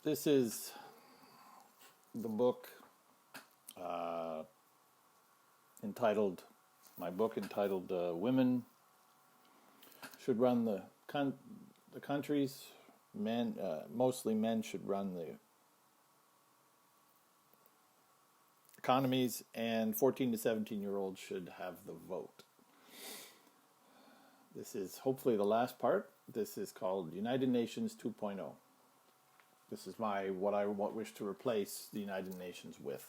This is the book uh, entitled, my book entitled Women Should Run the Countries, mostly men should run the economies, and 14 to 17-year-olds should have the vote. This is hopefully the last part. This is called United Nations 2.0. This is what I wish to replace the United Nations with.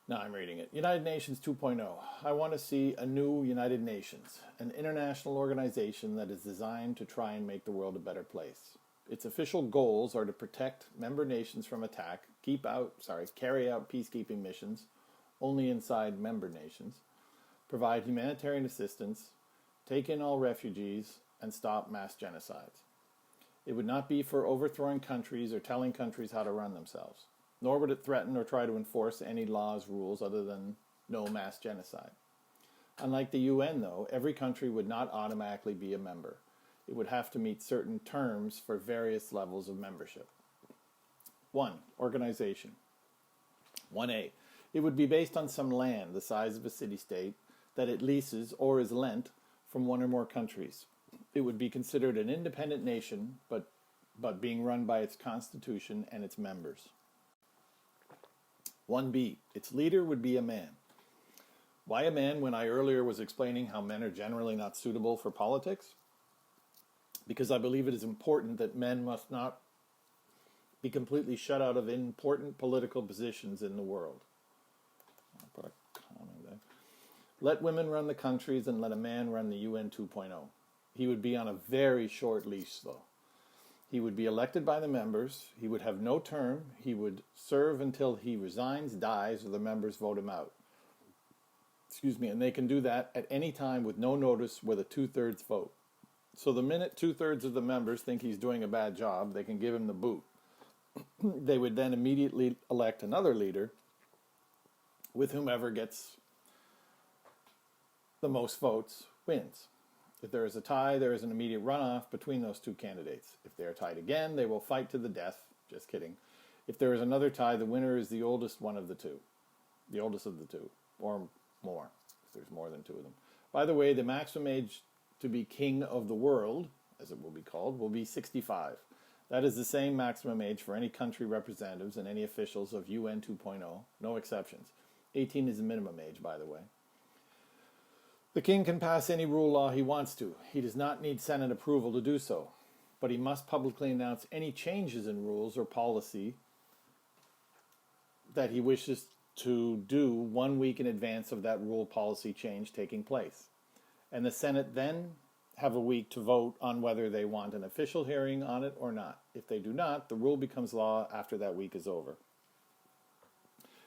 Now I'm reading it. United Nations 2.0. I want to see a new United Nations, an international organization that is designed to try and make the world a better place. Its official goals are to protect member nations from attack, carry out peacekeeping missions only inside member nations, provide humanitarian assistance, take in all refugees, and stop mass genocides. It would not be for overthrowing countries or telling countries how to run themselves, nor would it threaten or try to enforce any laws, rules other than no mass genocide. Unlike the UN, though, every country would not automatically be a member. It would have to meet certain terms for various levels of membership. 1. Organization. 1A. It would be based on some land, the size of a city-state, that it leases or is lent from one or more countries. It would be considered an independent nation, but being run by its constitution and its members. 1B. Its leader would be a man. Why a man when I earlier was explaining how men are generally not suitable for politics? Because I believe it is important that men must not be completely shut out of important political positions in the world. I'll put a comment there. Let women run the countries and let a man run the UN 2.0. He would be on a very short leash, though. He would be elected by the members. He would have no term. He would serve until he resigns, dies, or the members vote him out. And they can do that at any time with no notice with a 2/3 vote. So the minute 2/3 of the members think he's doing a bad job, they can give him the boot. They would then immediately elect another leader with whomever gets the most votes wins. If there is a tie, there is an immediate runoff between those two candidates. If they are tied again, they will fight to the death. Just kidding. If there is another tie, the winner is the oldest one of the two. The oldest of the two, or more, if there's more than two of them. By the way, the maximum age to be king of the world, as it will be called, will be 65. That is the same maximum age for any country representatives and any officials of UN 2.0, no exceptions. 18 is the minimum age, by the way. The king can pass any rule law he wants to. He does not need Senate approval to do so, but he must publicly announce any changes in rules or policy that he wishes to do 1 week in advance of that rule policy change taking place. And the Senate then have a week to vote on whether they want an official hearing on it or not. If they do not, the rule becomes law after that week is over.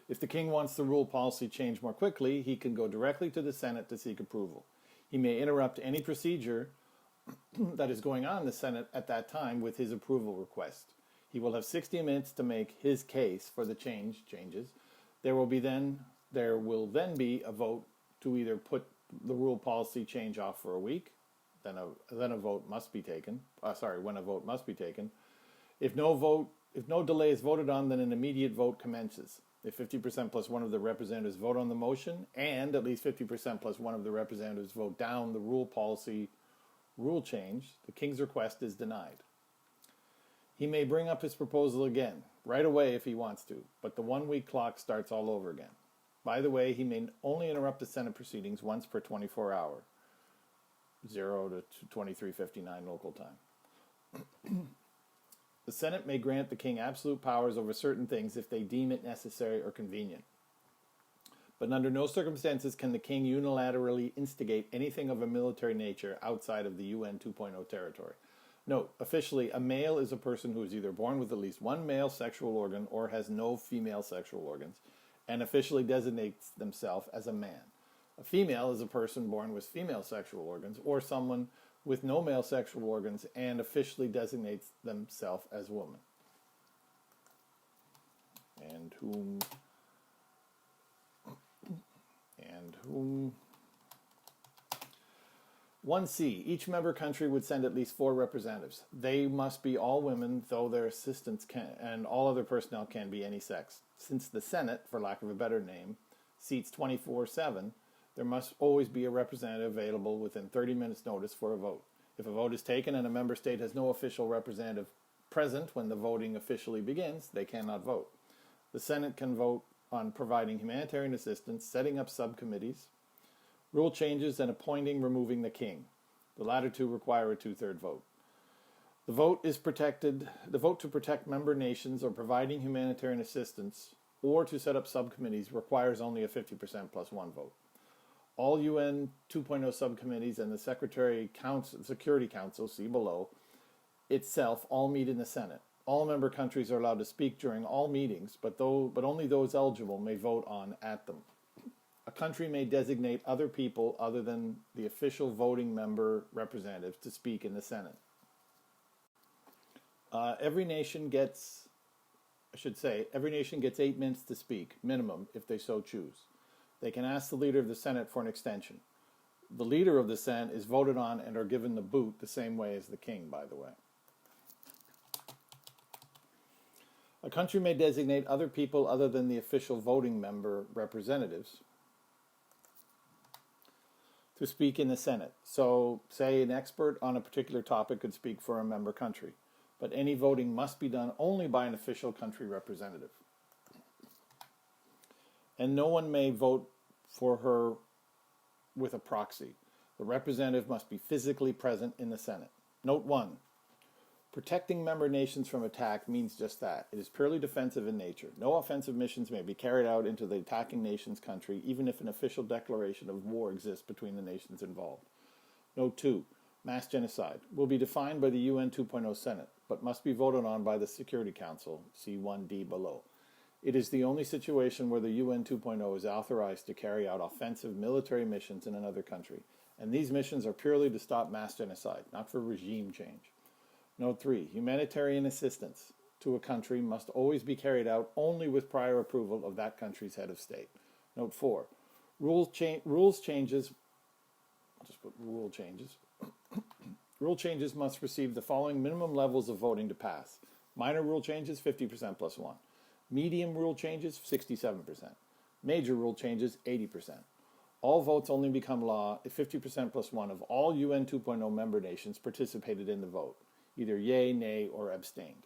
If the king wants the rule policy change more quickly, he can go directly to the Senate to seek approval. He may interrupt any procedure that is going on in the Senate at that time with his approval request. He will have 60 minutes to make his case for the changes. There will then be a vote to either put the rule policy change off for a week, then a vote must be taken. When a vote must be taken. If no delay is voted on, then an immediate vote commences. If 50% plus one of the representatives vote on the motion, and at least 50% plus one of the representatives vote down the rule change, the king's request is denied. He may bring up his proposal again, right away if he wants to, but the 1 week clock starts all over again. By the way, he may only interrupt the Senate proceedings once per 24 hour, 0 to 23:59 local time. The Senate may grant the king absolute powers over certain things if they deem it necessary or convenient. But under no circumstances can the king unilaterally instigate anything of a military nature outside of the UN 2.0 territory. Note, officially, a male is a person who is either born with at least one male sexual organ or has no female sexual organs, and officially designates themselves as a man. A female is a person born with female sexual organs or someone with no male sexual organs and officially designates themselves as woman. And whom 1C, each member country would send at least 4 representatives. They must be all women, though their assistants can, and all other personnel can be any sex. Since the Senate, for lack of a better name, seats 24/7, there must always be a representative available within 30 minutes' notice for a vote. If a vote is taken and a member state has no official representative present when the voting officially begins, they cannot vote. The Senate can vote on providing humanitarian assistance, setting up subcommittees, rule changes, and appointing, removing the king. The latter two require a 2/3 vote. The vote to protect member nations or providing humanitarian assistance or to set up subcommittees requires only a 50% plus 1 vote. All UN 2.0 subcommittees and the Security Council, see below, itself all meet in the Senate. All member countries are allowed to speak during all meetings, but only those eligible may vote at them. A country may designate other people other than the official voting member representatives to speak in the Senate. Every nation gets 8 minutes to speak, minimum, if they so choose. They can ask the leader of the Senate for an extension. The leader of the Senate is voted on and are given the boot the same way as the king, by the way. A country may designate other people other than the official voting member representatives to speak in the Senate. So, say an expert on a particular topic could speak for a member country, but any voting must be done only by an official country representative. And no one may vote for her with a proxy. The representative must be physically present in the Senate. Note 1. Protecting member nations from attack means just that. It is purely defensive in nature. No offensive missions may be carried out into the attacking nation's country, even if an official declaration of war exists between the nations involved. Note 2. Mass genocide will be defined by the UN 2.0 Senate, but must be voted on by the Security Council, see 1D below. It is the only situation where the UN 2.0 is authorized to carry out offensive military missions in another country, and these missions are purely to stop mass genocide, not for regime change. Note 3. Humanitarian assistance to a country must always be carried out only with prior approval of that country's head of state. Note 4. Rule changes must receive the following minimum levels of voting to pass. Minor rule changes, 50% plus 1. Medium rule changes, 67%. Major rule changes, 80%. All votes only become law if 50% plus 1 of all UN 2.0 member nations participated in the vote, either yea, nay, or abstained.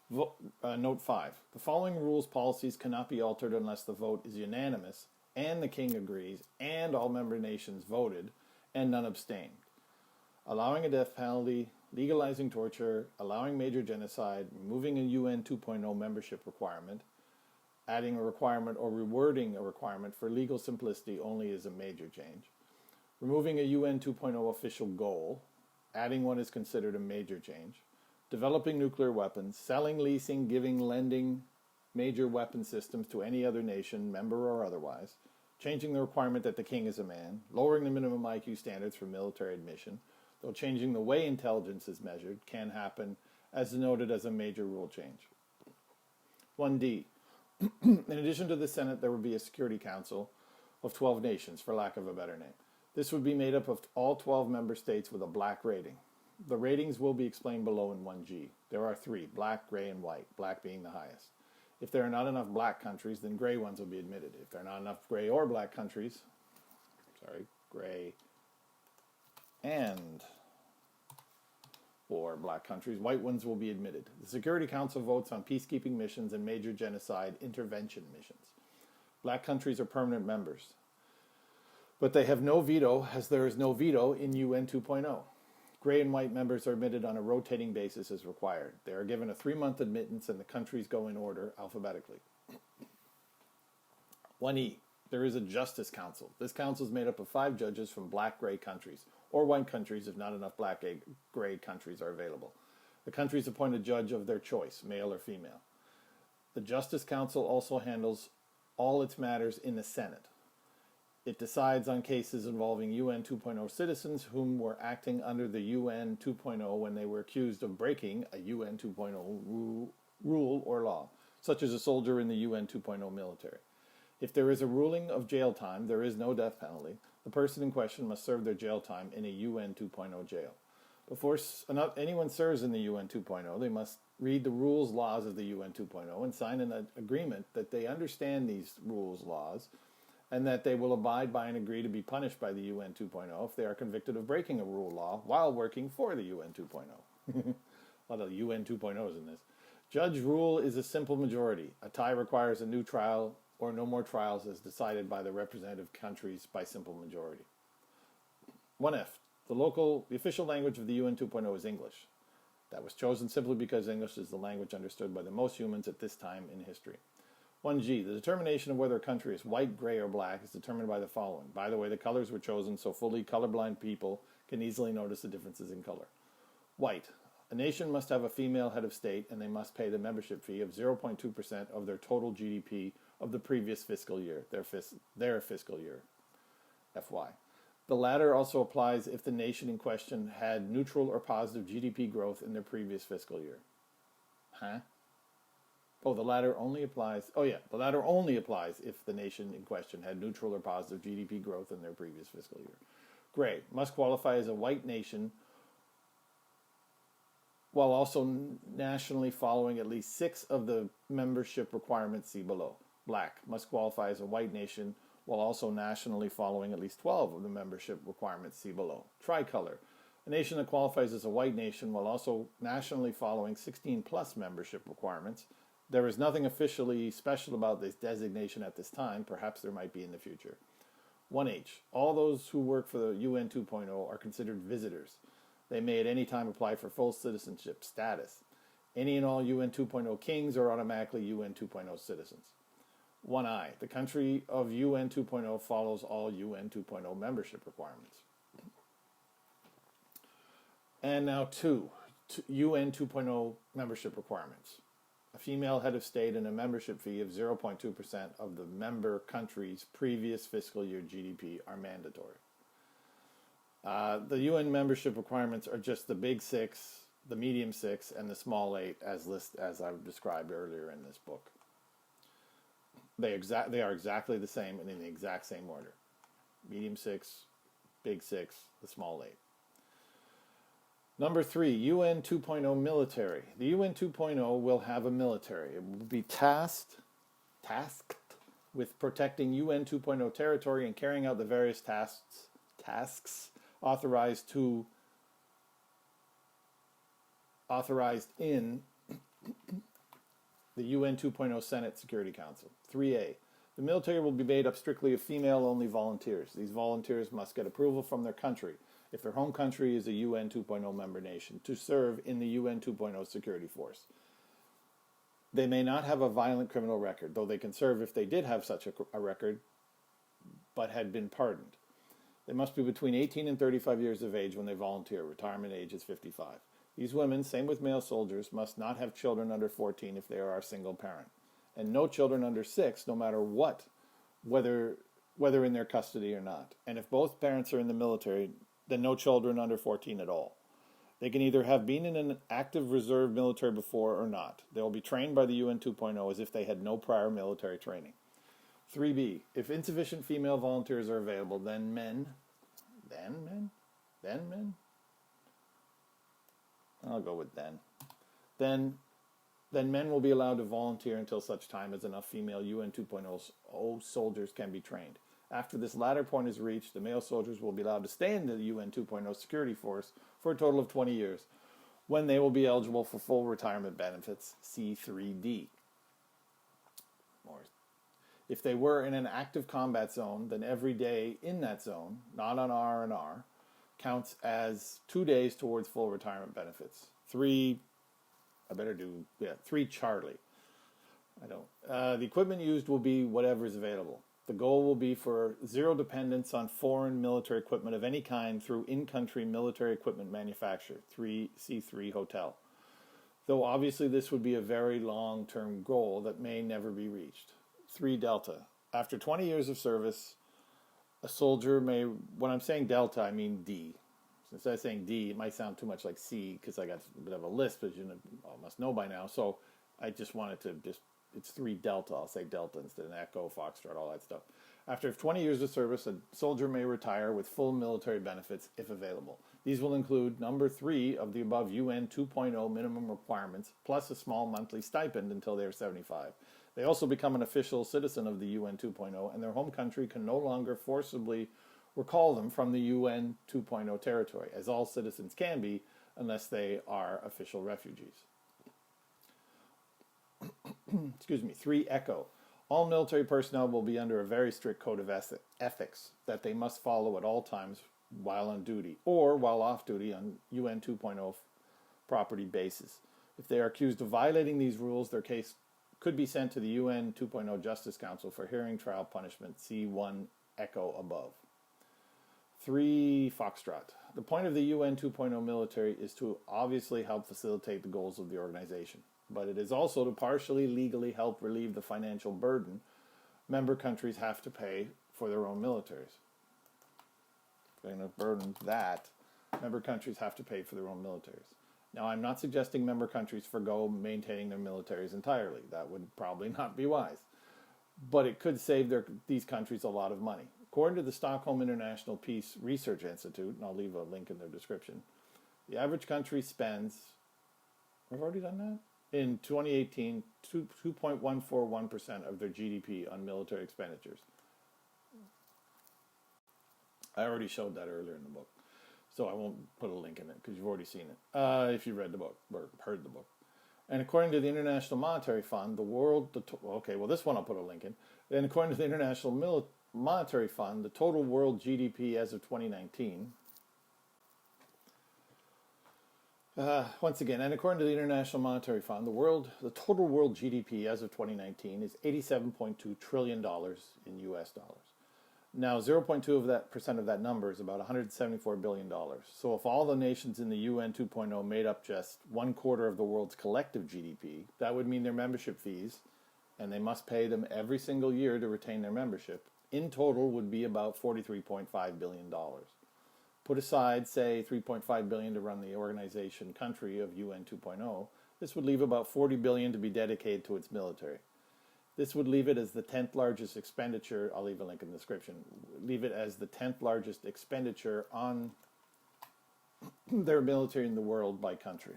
Note 5. The following rules policies cannot be altered unless the vote is unanimous and the king agrees and all member nations voted and none abstained. Allowing a death penalty, legalizing torture, allowing major genocide, removing a UN 2.0 membership requirement, adding a requirement or rewording a requirement for legal simplicity only is a major change, removing a UN 2.0 official goal, adding one is considered a major change, developing nuclear weapons, selling, leasing, giving, lending major weapon systems to any other nation, member or otherwise, changing the requirement that the king is a man, lowering the minimum IQ standards for military admission, though changing the way intelligence is measured can happen as noted as a major rule change. 1D. In addition to the Senate, there would be a Security Council of 12 nations, for lack of a better name. This would be made up of all 12 member states with a black rating. The ratings will be explained below in 1G. There are 3, black, gray, and white, black being the highest. If there are not enough black countries, then gray ones will be admitted. If there are not enough gray or black countries, gray and or black countries, white ones will be admitted. The Security Council votes on peacekeeping missions and major genocide intervention missions. Black countries are permanent members, but they have no veto, as there is no veto in UN 2.0. Gray and white members are admitted on a rotating basis as required. They are given a 3-month admittance and the countries go in order alphabetically. 1E. There is a Justice Council. This council is made up of 5 judges from black-gray countries, or white countries if not enough black-gray countries are available. The countries appoint a judge of their choice, male or female. The Justice Council also handles all its matters in the Senate. It decides on cases involving UN 2.0 citizens whom were acting under the UN 2.0 when they were accused of breaking a UN 2.0 rule or law, such as a soldier in the UN 2.0 military. If there is a ruling of jail time, there is no death penalty. the person in question must serve their jail time in a UN 2.0 jail. Before anyone serves in the UN 2.0, they must read the rules, laws of the UN 2.0 and sign an agreement that they understand these rules, laws, and that they will abide by and agree to be punished by the UN 2.0 if they are convicted of breaking a rule law while working for the UN 2.0. A lot of UN 2.0s in this. Judge rule is a simple majority. A tie requires a new trial or no more trials as decided by the representative countries by simple majority. 1F. The official language of the UN 2.0 is English. That was chosen simply because English is the language understood by the most humans at this time in history. 1G. The determination of whether a country is white, gray, or black is determined by the following. By the way, the colors were chosen so fully colorblind people can easily notice the differences in color. White. A nation must have a female head of state, and they must pay the membership fee of 0.2% of their total GDP of the previous fiscal year, their fiscal year, FY. The latter also applies if the nation in question had neutral or positive GDP growth in their previous fiscal year. The latter only applies if the nation in question had neutral or positive GDP growth in their previous fiscal year. Gray. Must qualify as a white nation while also nationally following at least 6 of the membership requirements see below. Black. Must qualify as a white nation while also nationally following at least 12 of the membership requirements see below. Tricolor. A nation that qualifies as a white nation while also nationally following 16 plus membership requirements. There is nothing officially special about this designation at this time. Perhaps there might be in the future. 1H. All those who work for the UN 2.0 are considered visitors. They may at any time apply for full citizenship status. Any and all UN 2.0 kings are automatically UN 2.0 citizens. 1I. The country of UN 2.0 follows all UN 2.0 membership requirements. And now 2. UN 2.0 membership requirements. A female head of state and a membership fee of 0.2% of the member country's previous fiscal year GDP are mandatory. The UN membership requirements are just the big 6, the medium 6, and the small 8 as I've described earlier in this book. They are exactly the same and in the exact same order. Medium 6, big 6, the small 8. Number 3, UN 2.0 military. The UN 2.0 will have a military. It will be tasked with protecting UN 2.0 territory and carrying out the various tasks authorized in the UN 2.0 Senate Security Council. 3A. The military will be made up strictly of female-only volunteers. These volunteers must get approval from their country, if their home country is a UN 2.0 member nation, to serve in the UN 2.0 security force. They may not have a violent criminal record, though they can serve if they did have such a record, but had been pardoned. They must be between 18 and 35 years of age when they volunteer. Retirement age is 55. These women, same with male soldiers, must not have children under 14 if they are a single parent, and no children under 6, no matter what, whether in their custody or not. And if both parents are in the military, then no children under 14 at all. They can either have been in an active reserve military before or not. They will be trained by the UN 2.0 as if they had no prior military training. 3B. If insufficient female volunteers are available, then men. I'll go with then. Then men will be allowed to volunteer until such time as enough female UN 2.0 soldiers can be trained. After this latter point is reached, the male soldiers will be allowed to stay in the UN 2.0 security force for a total of 20 years, when they will be eligible for full retirement benefits, C3D. If they were in an active combat zone, then every day in that zone, not on R&R, counts as 2 days towards full retirement benefits. 3 Charlie. The equipment used will be whatever is available. The goal will be for zero dependence on foreign military equipment of any kind through in-country military equipment manufacturer, C3 Hotel. Though obviously this would be a very long-term goal that may never be reached. 3 Delta. After 20 years of service, a soldier may, when I'm saying Delta, I mean D. Instead of saying D, it might sound too much like C because I got a bit of a lisp, as you must know by now. So I just wanted to it's 3 Delta. I'll say Delta instead of Echo, Foxtrot, all that stuff. After 20 years of service, a soldier may retire with full military benefits if available. These will include number 3 of the above UN 2.0 minimum requirements, plus a small monthly stipend until they are 75. They also become an official citizen of the UN 2.0, and their home country can no longer forcibly recall them from the UN 2.0 territory, as all citizens can be, unless they are official refugees. Excuse me. 3 Echo. All military personnel will be under a very strict code of ethics that they must follow at all times while on duty or while off duty on UN 2.0 property bases. If they are accused of violating these rules, their case could be sent to the UN 2.0 Justice Council for hearing, trial, punishment. See 1 Echo above. 3 Foxtrot. The point of the UN 2.0 military is to obviously help facilitate the goals of the organization, but it is also to partially legally help relieve the financial burden member countries have to pay for their own militaries. Going to burden that member countries have to pay for their own militaries. Now, I'm not suggesting member countries forgo maintaining their militaries entirely. That would probably not be wise. But it could save these countries a lot of money. According to the Stockholm International Peace Research Institute, and I'll leave a link in the description, the average country spends, I've already done that? In 2018, 2.141% of their GDP on military expenditures. I already showed that earlier in the book, so I won't put a link in it because you've already seen it if you read the book or heard the book. And according to the International Monetary Fund, this one I'll put a link in. And according to the International Monetary Fund, the total world GDP as of 2019, once again, and according to the International Monetary Fund, the total world GDP as of 2019 is $87.2 trillion in US dollars. Now, 0.2% of that number is about $174 billion. So if all the nations in the UN 2.0 made up just 1/4 of the world's collective GDP, that would mean their membership fees, and they must pay them every single year to retain their membership, in total would be about $43.5 billion. Put aside, say, $3.5 billion to run the organization country of UN 2.0, this would leave about $40 billion to be dedicated to its military. This would leave it as the 10th largest expenditure, I'll leave a link in the description, leave it as the 10th largest expenditure on their military in the world by country.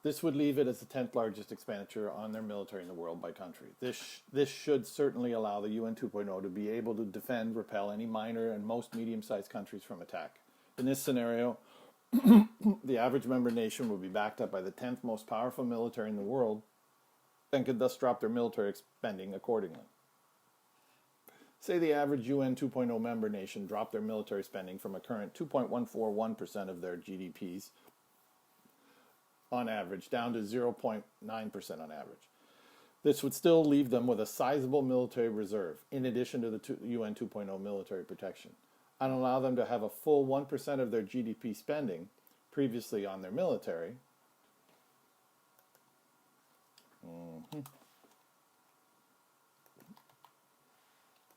This would leave it as the 10th largest expenditure on their military in the world by country. This should certainly allow the UN 2.0 to be able to defend, repel any minor and most medium-sized countries from attack. In this scenario, the average member nation would be backed up by the 10th most powerful military in the world and could thus drop their military spending accordingly. Say the average UN 2.0 member nation dropped their military spending from a current 2.141% of their GDPs on average down to 0.9% on average. This would still leave them with a sizable military reserve, in addition to the UN 2.0 military protection, and allow them to have a full 1% of their GDP spending previously on their military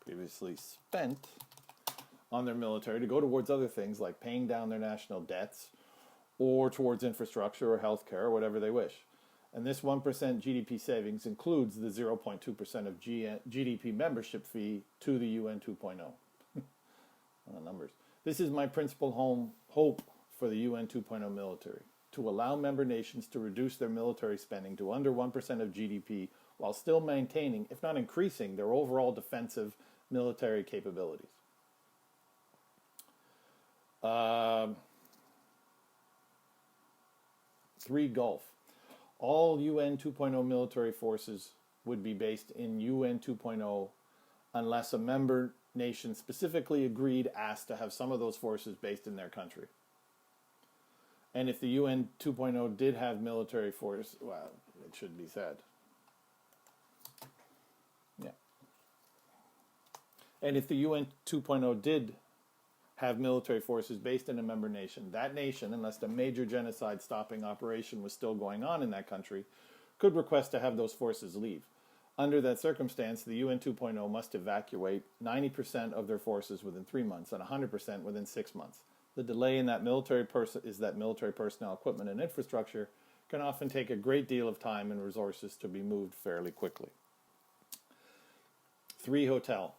previously spent on their military to go towards other things like paying down their national debts or towards infrastructure or healthcare or whatever they wish. And this 1% GDP savings includes the 0.2% of GDP membership fee to the UN 2.0. The numbers. This is my principal hope for the UN 2.0 military, to allow member nations to reduce their military spending to under 1% of GDP while still maintaining, if not increasing, their overall defensive military capabilities. 3 Gulf. All UN 2.0 military forces would be based in UN 2.0 unless a member nation specifically asked to have some of those forces based in their country. And if the UN 2.0 did have military force, well, it should be said. Yeah. And if the UN 2.0 did have military forces based in a member nation, that nation, unless a major genocide stopping operation was still going on in that country, could request to have those forces leave. Under that circumstance, the UN 2.0 must evacuate 90% of their forces within 3 months and 100% within 6 months. The delay in that military personnel, equipment, and infrastructure can often take a great deal of time and resources to be moved fairly quickly. 3, hotel.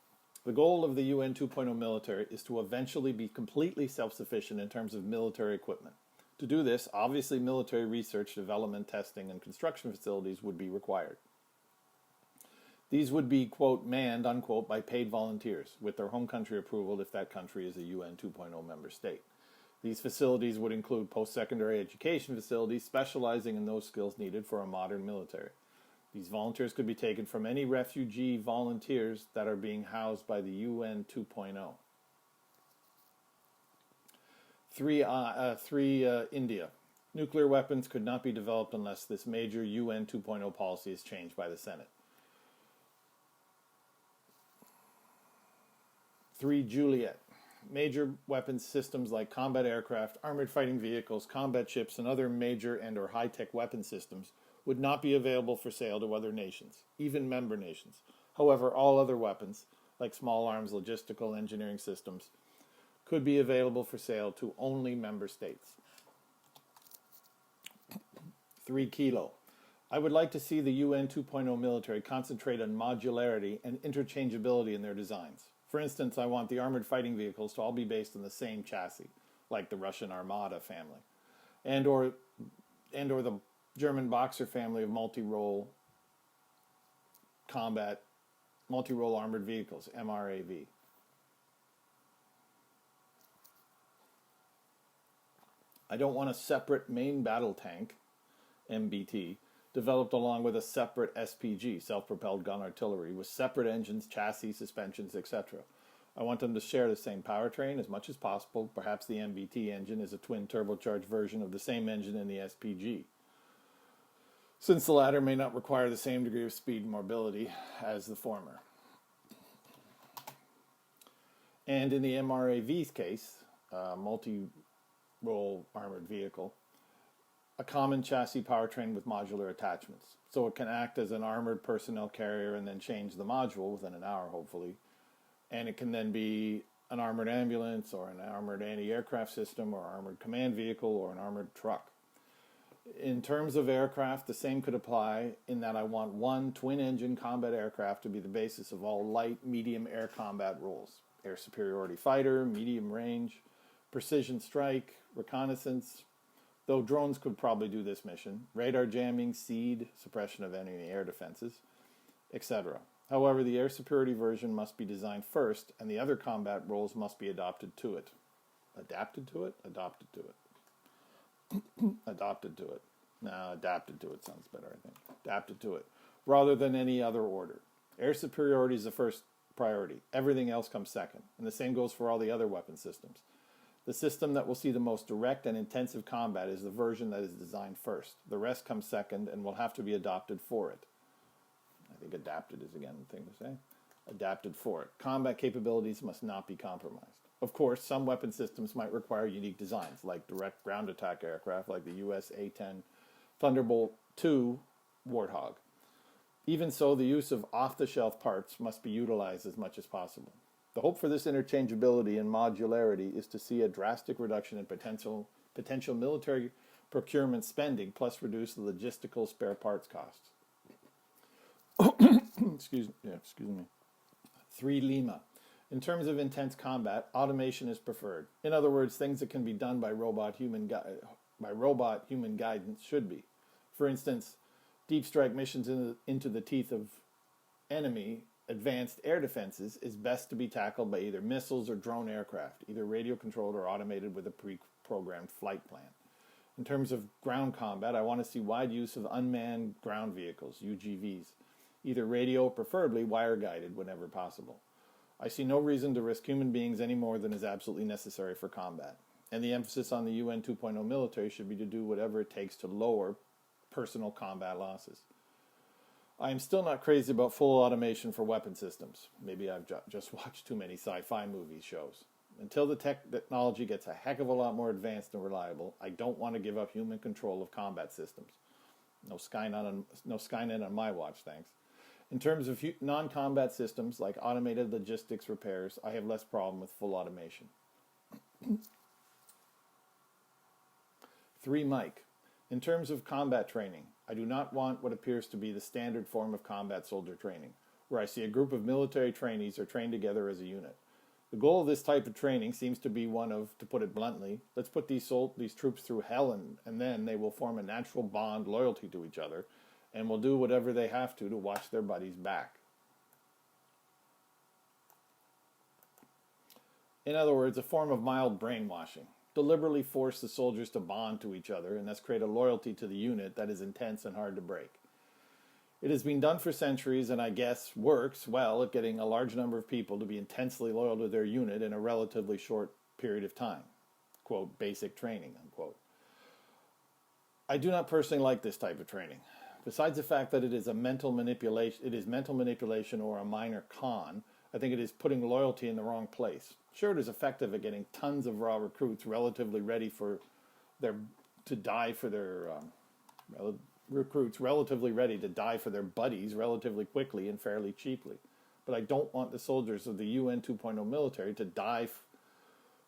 The goal of the UN 2.0 military is to eventually be completely self-sufficient in terms of military equipment. To do this, obviously military research, development, testing, and construction facilities would be required. These would be, quote, manned, unquote, by paid volunteers, with their home country approval if that country is a UN 2.0 member state. These facilities would include post-secondary education facilities specializing in those skills needed for a modern military. These volunteers could be taken from any refugee volunteers that are being housed by the UN 2.0. 3. India. Nuclear weapons could not be developed unless this major UN 2.0 policy is changed by the Senate. 3. Juliet. Major weapons systems like combat aircraft, armored fighting vehicles, combat ships, and other major and or high-tech weapon systems would not be available for sale to other nations, even member nations. However, all other weapons, like small arms, logistical, engineering systems, could be available for sale to only member states. 3. Kilo. I would like to see the UN 2.0 military concentrate on modularity and interchangeability in their designs. For instance, I want the armored fighting vehicles to all be based on the same chassis, like the Russian Armada family, and or the German Boxer family of multi-role armored vehicles, MRAV. I don't want a separate main battle tank, MBT, developed along with a separate SPG, self-propelled gun artillery, with separate engines, chassis, suspensions, etc. I want them to share the same powertrain as much as possible. Perhaps the MBT engine is a twin turbocharged version of the same engine in the SPG, since the latter may not require the same degree of speed and mobility as the former. And in the MRAV's case, multi-role armored vehicle, a common chassis powertrain with modular attachments, so it can act as an armored personnel carrier and then change the module within an hour, hopefully. And it can then be an armored ambulance or an armored anti-aircraft system or armored command vehicle or an armored truck. In terms of aircraft, the same could apply in that I want one twin-engine combat aircraft to be the basis of all light, medium air combat roles. Air superiority fighter, medium range, precision strike, reconnaissance, though drones could probably do this mission, radar jamming, SEAD, suppression of enemy air defenses, etc. However, the air superiority version must be designed first, and the other combat roles must be adopted to it. Adapted to it? Adopted to it. Adopted to it. No, adapted to it sounds better, I think. Adapted to it, rather than any other order. Air superiority is the first priority. Everything else comes second, and the same goes for all the other weapon systems. The system that will see the most direct and intensive combat is the version that is designed first. The rest comes second and will have to be adopted for it. I think adapted is again the thing to say. Adapted for it. Combat capabilities must not be compromised. Of course, some weapon systems might require unique designs, like direct ground attack aircraft like the US A-10 Thunderbolt II Warthog. Even so, the use of off-the-shelf parts must be utilized as much as possible. The hope for this interchangeability and modularity is to see a drastic reduction in potential military procurement spending, plus reduce the logistical spare parts costs. Excuse me. 3. Lima. In terms of intense combat, automation is preferred. In other words, things that can be done by robot human guidance should be. For instance, deep strike missions into the teeth of enemy advanced air defenses is best to be tackled by either missiles or drone aircraft, either radio controlled or automated with a pre-programmed flight plan. In terms of ground combat, I want to see wide use of unmanned ground vehicles, UGVs, either radio or preferably wire guided whenever possible. I see no reason to risk human beings any more than is absolutely necessary for combat, and the emphasis on the UN 2.0 military should be to do whatever it takes to lower personal combat losses. I am still not crazy about full automation for weapon systems. Maybe I've just watched too many sci-fi shows. Until the technology gets a heck of a lot more advanced and reliable, I don't want to give up human control of combat systems. No Skynet on my watch, thanks. In terms of non-combat systems like automated logistics repairs, I have less problem with full automation. 3. Mike. In terms of combat training, I do not want what appears to be the standard form of combat soldier training, where I see a group of military trainees are trained together as a unit. The goal of this type of training seems to be one of, to put it bluntly, let's put these troops through hell and then they will form a natural bond, loyalty to each other, and will do whatever they have to watch their buddies back. In other words, a form of mild brainwashing. Deliberately force the soldiers to bond to each other and thus create a loyalty to the unit that is intense and hard to break. It has been done for centuries and I guess works well at getting a large number of people to be intensely loyal to their unit in a relatively short period of time. Quote, basic training, unquote. I do not personally like this type of training. Besides the fact that it is mental manipulation or a minor con, I think it is putting loyalty in the wrong place. Sure, it is effective at getting tons of raw recruits relatively ready to die for their buddies relatively quickly and fairly cheaply. But I don't want the soldiers of the UN 2.0 military to die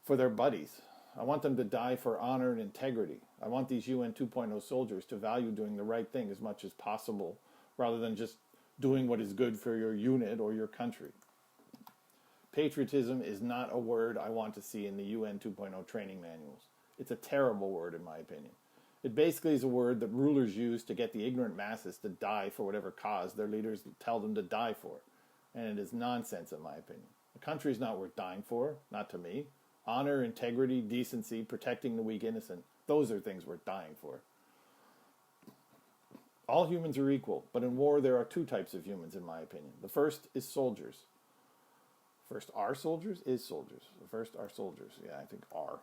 for their buddies. I want them to die for honor and integrity. I want these UN 2.0 soldiers to value doing the right thing as much as possible, rather than just doing what is good for your unit or your country. Patriotism is not a word I want to see in the UN 2.0 training manuals. It's a terrible word in my opinion. It basically is a word that rulers use to get the ignorant masses to die for whatever cause their leaders tell them to die for. And it is nonsense in my opinion. A country is not worth dying for, not to me. Honor, integrity, decency, protecting the weak innocent, those are things worth dying for. All humans are equal, but in war there are two types of humans in my opinion. The first is soldiers. First are soldiers? Is soldiers. The first are soldiers. Yeah, I think are.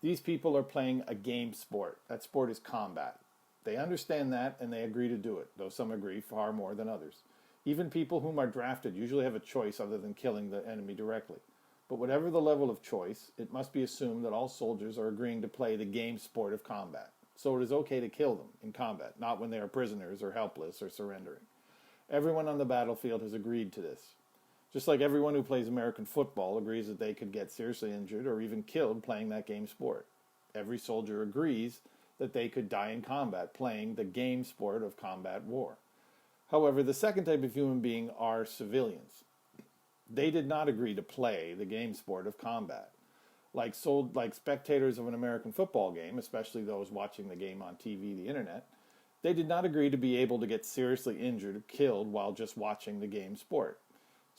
These people are playing a game sport. That sport is combat. They understand that and they agree to do it, though some agree far more than others. Even people whom are drafted usually have a choice other than killing the enemy directly. But whatever the level of choice, it must be assumed that all soldiers are agreeing to play the game sport of combat. So it is okay to kill them in combat, not when they are prisoners or helpless or surrendering. Everyone on the battlefield has agreed to this. Just like everyone who plays American football agrees that they could get seriously injured or even killed playing that game sport. Every soldier agrees that they could die in combat playing the game sport of combat war. However, the second type of human being are civilians. They did not agree to play the game sport of combat. Like spectators of an American football game, especially those watching the game on TV, the internet, they did not agree to be able to get seriously injured or killed while just watching the game sport.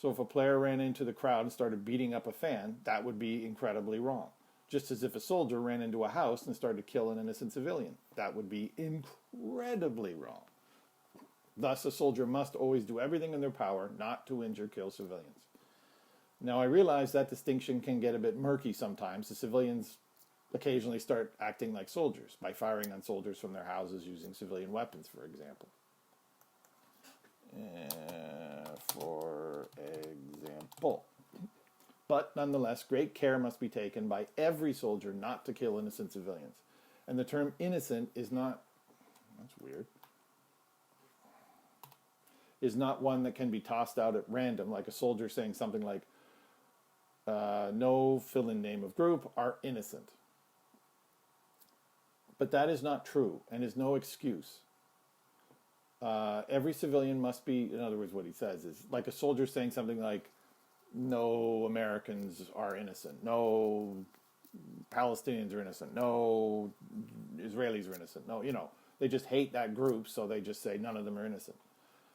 So if a player ran into the crowd and started beating up a fan, that would be incredibly wrong. Just as if a soldier ran into a house and started to kill an innocent civilian. That would be incredibly wrong. Thus, a soldier must always do everything in their power not to injure or kill civilians. Now, I realize that distinction can get a bit murky sometimes. The civilians occasionally start acting like soldiers by firing on soldiers from their houses using civilian weapons, for example. But nonetheless, great care must be taken by every soldier not to kill innocent civilians. And the term innocent is not, that's weird, is not one that can be tossed out at random, like a soldier saying something like, no fill-in name of group are innocent. But that is not true and is no excuse. Every civilian must be, in other words, what he says is like a soldier saying something like, no Americans are innocent, no Palestinians are innocent, no Israelis are innocent, no, they just hate that group, so they just say none of them are innocent.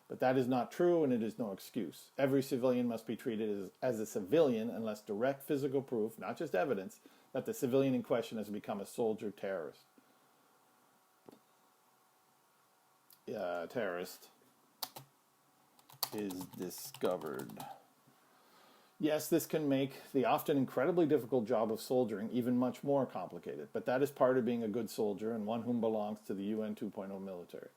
But that is not true, and it is no excuse. Every civilian must be treated as a civilian unless direct physical proof, not just evidence, that the civilian in question has become a soldier terrorist. Terrorist is discovered. Yes, this can make the often incredibly difficult job of soldiering even much more complicated, but that is part of being a good soldier and one whom belongs to the UN 2.0 military.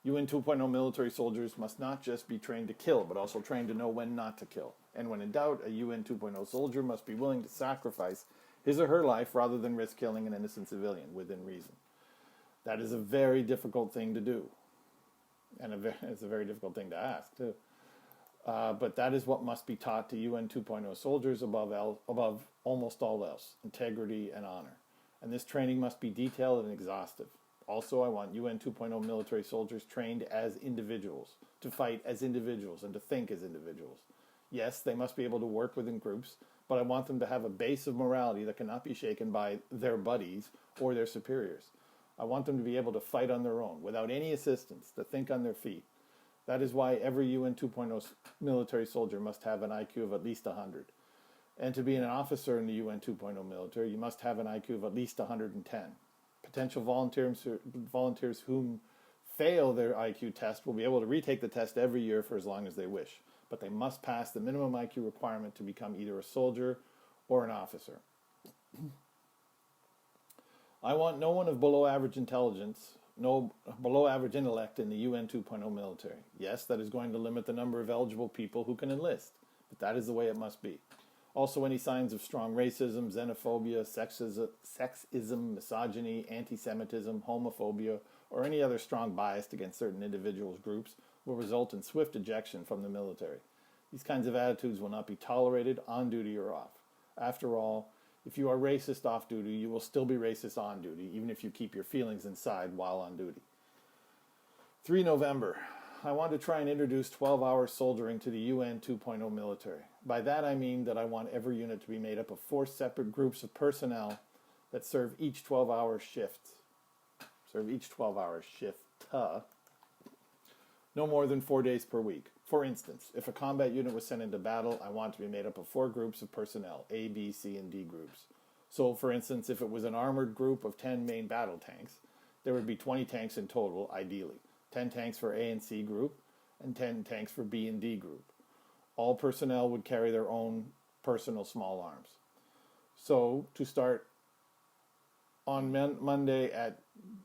UN 2.0 military soldiers must not just be trained to kill, but also trained to know when not to kill. And when in doubt, a UN 2.0 soldier must be willing to sacrifice his or her life rather than risk killing an innocent civilian within reason. That is a very difficult thing to do. And it's a very difficult thing to ask, too. But that is what must be taught to UN 2.0 soldiers above almost all else, integrity and honor. And this training must be detailed and exhaustive. Also, I want UN 2.0 military soldiers trained as individuals, to fight as individuals and to think as individuals. Yes, they must be able to work within groups, but I want them to have a base of morality that cannot be shaken by their buddies or their superiors. I want them to be able to fight on their own, without any assistance, to think on their feet. That is why every UN 2.0 military soldier must have an IQ of at least 100. And to be an officer in the UN 2.0 military, you must have an IQ of at least 110. Potential volunteers whom fail their IQ test will be able to retake the test every year for as long as they wish, but they must pass the minimum IQ requirement to become either a soldier or an officer. I want no one of below average intelligence, no below average intellect in the UN 2.0 military. Yes, that is going to limit the number of eligible people who can enlist, but that is the way it must be. Also, any signs of strong racism, xenophobia, sexism, misogyny, anti-Semitism, homophobia, or any other strong bias against certain individuals' groups will result in swift ejection from the military. These kinds of attitudes will not be tolerated on duty or off. After all, if you are racist off duty, you will still be racist on duty, even if you keep your feelings inside while on duty. 3 November. I want to try and introduce 12-hour soldiering to the UN 2.0 military. By that I mean that I want every unit to be made up of 4 separate groups of personnel that serve each 12-hour shift. No more than 4 days per week. For instance, if a combat unit was sent into battle, I want to be made up of 4 groups of personnel, A, B, C, and D groups. So, for instance, if it was an armored group of 10 main battle tanks, there would be 20 tanks in total, ideally. 10 tanks for A and C group, and 10 tanks for B and D group. All personnel would carry their own personal small arms. So, to start on Monday at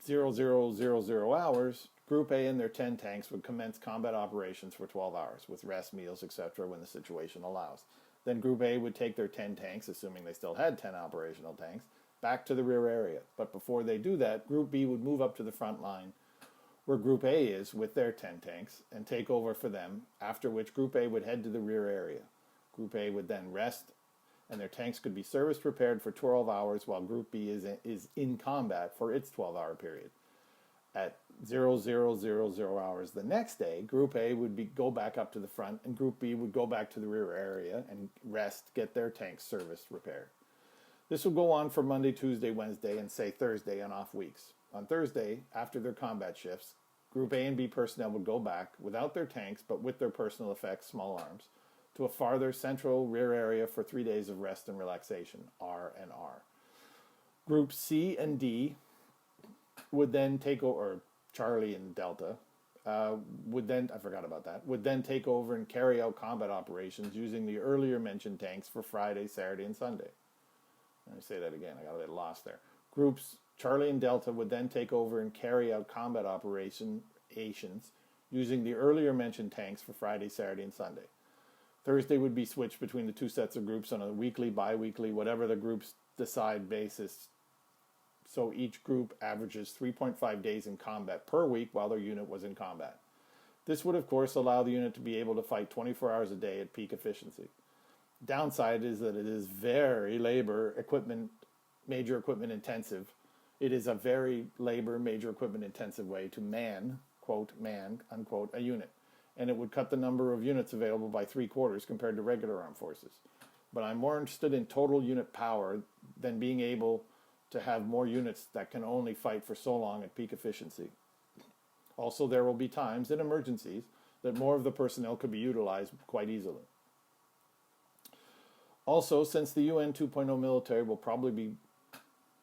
0000 hours, Group A and their 10 tanks would commence combat operations for 12 hours, with rest, meals, etc. when the situation allows. Then Group A would take their 10 tanks, assuming they still had 10 operational tanks, back to the rear area. But before they do that, Group B would move up to the front line, where Group A is with their 10 tanks, and take over for them, after which Group A would head to the rear area. Group A would then rest, and their tanks could be service prepared for 12 hours while Group B is in combat for its 12-hour period. At 0000 hours the next day, Group A would go back up to the front, and Group B would go back to the rear area and rest, get their tanks service repaired. This will go on for Monday, Tuesday, Wednesday, and say Thursday on off weeks. On Thursday, after their combat shifts, Group A and B personnel would go back, without their tanks but with their personal effects small arms, to a farther central rear area for 3 days of rest and relaxation, R and R. Group C and D would then take over, or Charlie and Delta, would then take over and carry out combat operations using the earlier mentioned tanks for Friday, Saturday, and Sunday. Let me say that again, I got a bit lost there. Groups Charlie and Delta would then take over and carry out combat operations using the earlier mentioned tanks for Friday, Saturday, and Sunday. Thursday would be switched between the 2 sets of groups on a weekly, bi-weekly, whatever the groups decide basis. So each group averages 3.5 days in combat per week while their unit was in combat. This would, of course, allow the unit to be able to fight 24 hours a day at peak efficiency. Downside is that it is very major equipment intensive. It is a very major equipment intensive way to man, quote, man, unquote, a unit. And it would cut the number of units available by 3/4 compared to regular armed forces. But I'm more interested in total unit power than being able to have more units that can only fight for so long at peak efficiency. Also, there will be times in emergencies that more of the personnel could be utilized quite easily. Also, since the UN 2.0 military will probably be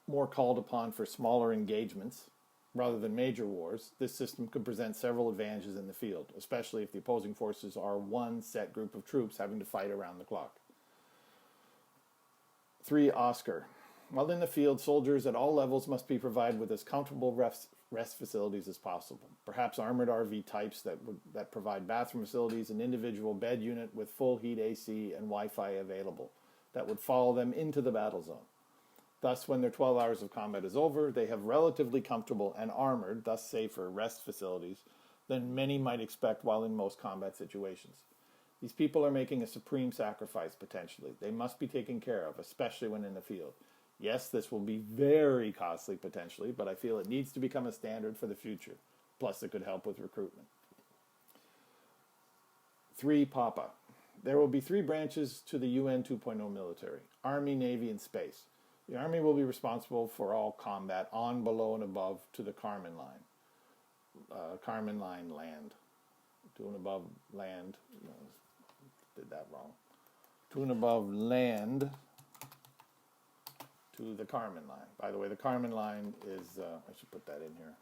more called upon for smaller engagements rather than major wars, this system could present several advantages in the field, especially if the opposing forces are one set group of troops having to fight around the clock. 3. Oscar. While in the field, soldiers at all levels must be provided with as comfortable rest facilities as possible. Perhaps armored RV types that provide bathroom facilities, an individual bed unit with full heat AC and Wi-Fi available that would follow them into the battle zone. Thus, when their 12 hours of combat is over, they have relatively comfortable and armored, thus safer, rest facilities than many might expect while in most combat situations. These people are making a supreme sacrifice, potentially. They must be taken care of, especially when in the field. Yes, this will be very costly potentially, but I feel it needs to become a standard for the future. Plus, it could help with recruitment. 3. PAPA. There will be 3 branches to the UN 2.0 military: Army, Navy, and Space. The Army will be responsible for all combat on, below, and above to the Kármán line. Kármán line land. To and above land. No, did that wrong. To and above land to the Kármán line. By the way, the Kármán line is, I should put that in here.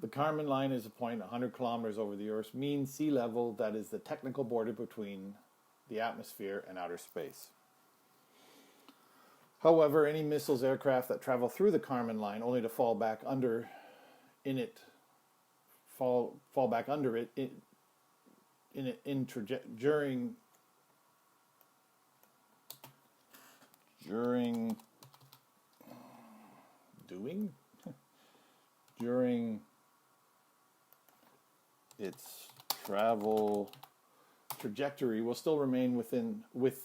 The Kármán line is a point 100 kilometers over the Earth's mean sea level that is the technical border between the atmosphere and outer space. However, any missiles aircraft that travel through the Kármán line only to fall back under it during its travel trajectory will still remain with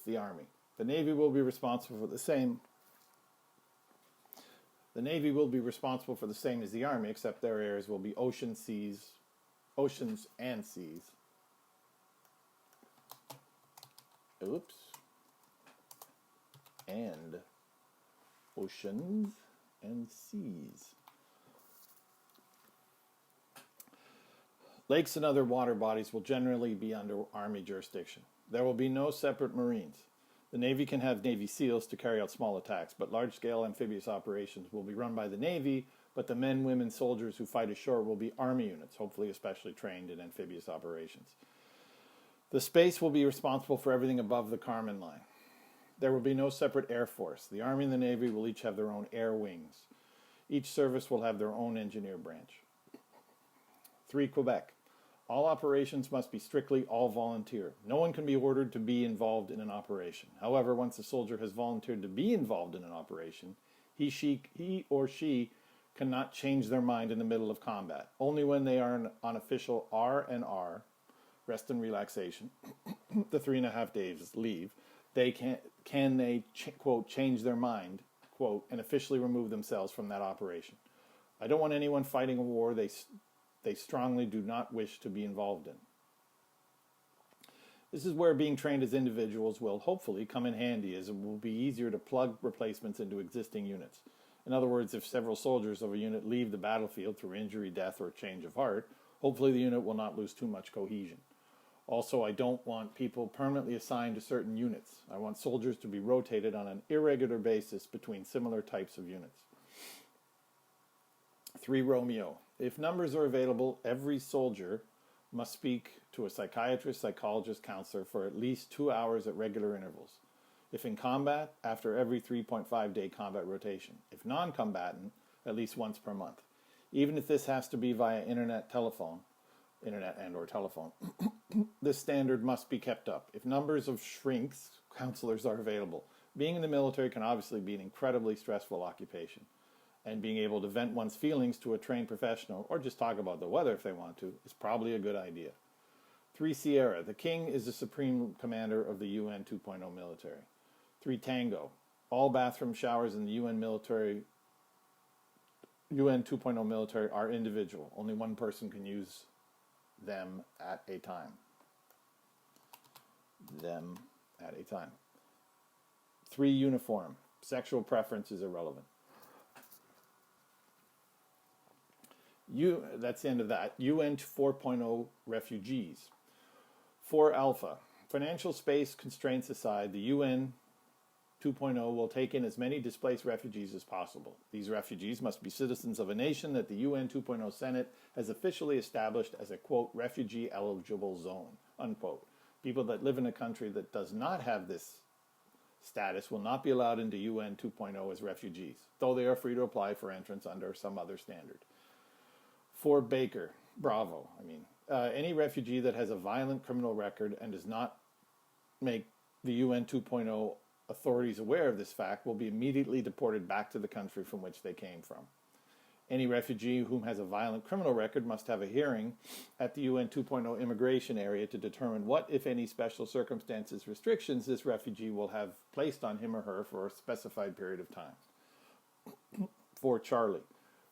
the Army. The Navy will be responsible for the same. The Navy will be responsible for the same as the Army, except their areas will be oceans and seas. Oops. And oceans and seas. Lakes and other water bodies will generally be under Army jurisdiction. There will be no separate Marines. The Navy can have Navy SEALs to carry out small attacks, but large-scale amphibious operations will be run by the Navy, but the men, women, soldiers who fight ashore will be Army units, hopefully especially trained in amphibious operations. The space will be responsible for everything above the Kármán line. There will be no separate Air Force. The Army and the Navy will each have their own air wings. Each service will have their own engineer branch. 3. Quebec. All operations must be strictly all volunteer. No one can be ordered to be involved in an operation. However, once a soldier has volunteered to be involved in an operation, he or she cannot change their mind in the middle of combat. Only when they are on official R&R, rest and relaxation, the 3.5 days leave, can they quote, change their mind, quote, and officially remove themselves from that operation. I don't want anyone fighting a war they strongly do not wish to be involved in. This is where being trained as individuals will hopefully come in handy, as it will be easier to plug replacements into existing units. In other words, if several soldiers of a unit leave the battlefield through injury, death, or change of heart, hopefully the unit will not lose too much cohesion. Also, I don't want people permanently assigned to certain units. I want soldiers to be rotated on an irregular basis between similar types of units. 3. Romeo. If numbers are available, every soldier must speak to a psychiatrist, psychologist, counselor for at least 2 hours at regular intervals. If in combat, after every 3.5-day combat rotation. If non-combatant, at least once per month. Even if this has to be via internet and or telephone, this standard must be kept up. If numbers of shrinks, counselors are available. Being in the military can obviously be an incredibly stressful occupation, and being able to vent one's feelings to a trained professional, or just talk about the weather if they want to, is probably a good idea. 3. Sierra. The King is the supreme commander of the UN 2.0 military. 3. Tango. All bathroom showers in the UN 2.0 military are individual. Only one person can use them at a time. 3. Uniform. Sexual preference is irrelevant. That's the end of that. UN 4.0 refugees. 4 Alpha. Financial space constraints aside, the UN 2.0 will take in as many displaced refugees as possible. These refugees must be citizens of a nation that the UN 2.0 Senate has officially established as a, quote, refugee-eligible zone, unquote. People that live in a country that does not have this status will not be allowed into UN 2.0 as refugees, though they are free to apply for entrance under some other standard. 4 Bravo. Any refugee that has a violent criminal record and does not make the UN 2.0 authorities aware of this fact will be immediately deported back to the country from which they came from. Any refugee whom has a violent criminal record must have a hearing at the UN 2.0 immigration area to determine what, if any, special circumstances, restrictions this refugee will have placed on him or her for a specified period of time. For Charlie,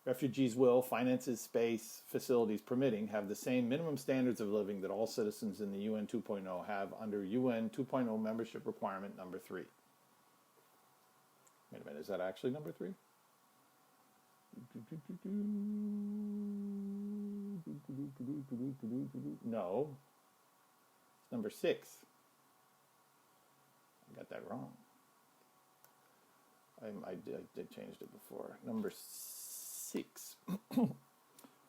refugees will, finances, space, facilities permitting, have the same minimum standards of living that all citizens in the UN 2.0 have under UN 2.0 membership requirement number 3. Wait a minute, is that actually number 3? No, it's number 6. I got that wrong. I did change it before. Number 6.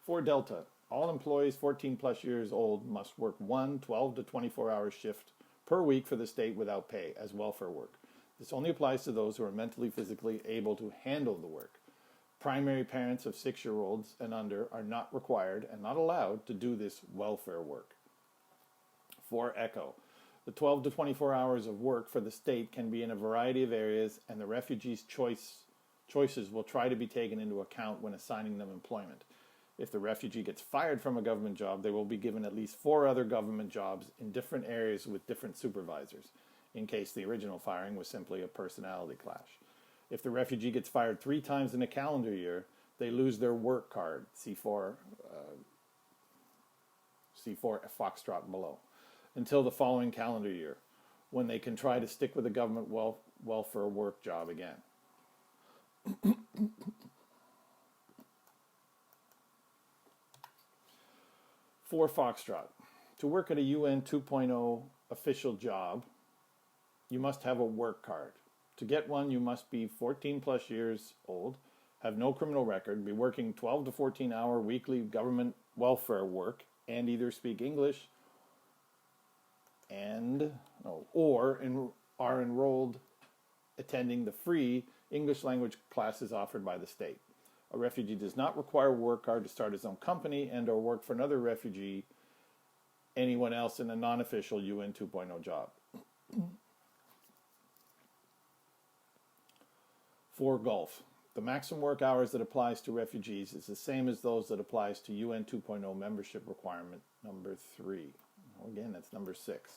For Delta, all employees 14 plus years old must work one 12 to 24-hour shift per week for the state without pay as welfare work. This only applies to those who are mentally, physically able to handle the work. Primary parents of 6-year-olds and under are not required and not allowed to do this welfare work. For ECHO, the 12 to 24 hours of work for the state can be in a variety of areas, and the refugees' choices will try to be taken into account when assigning them employment. If the refugee gets fired from a government job, they will be given at least 4 other government jobs in different areas with different supervisors, in case the original firing was simply a personality clash. If the refugee gets fired 3 times in a calendar year, they lose their work card, C4 Foxtrot below, until the following calendar year, when they can try to stick with a government welfare work job again. For Foxtrot, to work at a UN 2.0 official job, you must have a work card. To get one, you must be 14 plus years old, have no criminal record, be working 12 to 14-hour weekly government welfare work, and either speak English or are enrolled attending the free English language classes offered by the state. A refugee does not require a work card to start his own company and or work for another refugee, anyone else in a non-official UN 2.0 job. For Gulf, the maximum work hours that applies to refugees is the same as those that applies to UN 2.0 membership requirement number 3. Again, that's number 6.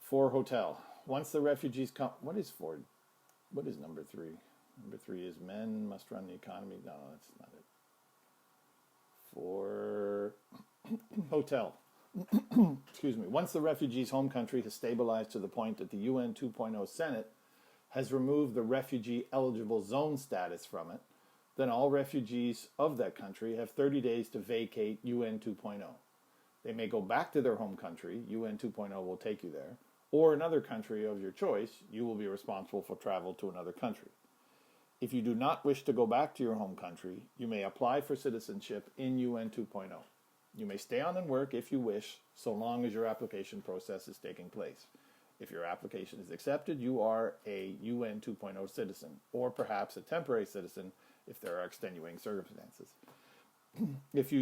For Hotel, once the refugees come, what is number 3? Number 3 is men must run the economy. No, that's not it. For Hotel, excuse me, once the refugee's home country has stabilized to the point that the UN 2.0 Senate has removed the refugee eligible zone status from it, then all refugees of that country have 30 days to vacate UN 2.0. They may go back to their home country, UN 2.0 will take you there, or another country of your choice, you will be responsible for travel to another country. If you do not wish to go back to your home country, you may apply for citizenship in UN 2.0. You may stay on and work if you wish, so long as your application process is taking place. If your application is accepted, you are a UN 2.0 citizen, or perhaps a temporary citizen if there are extenuating circumstances. If you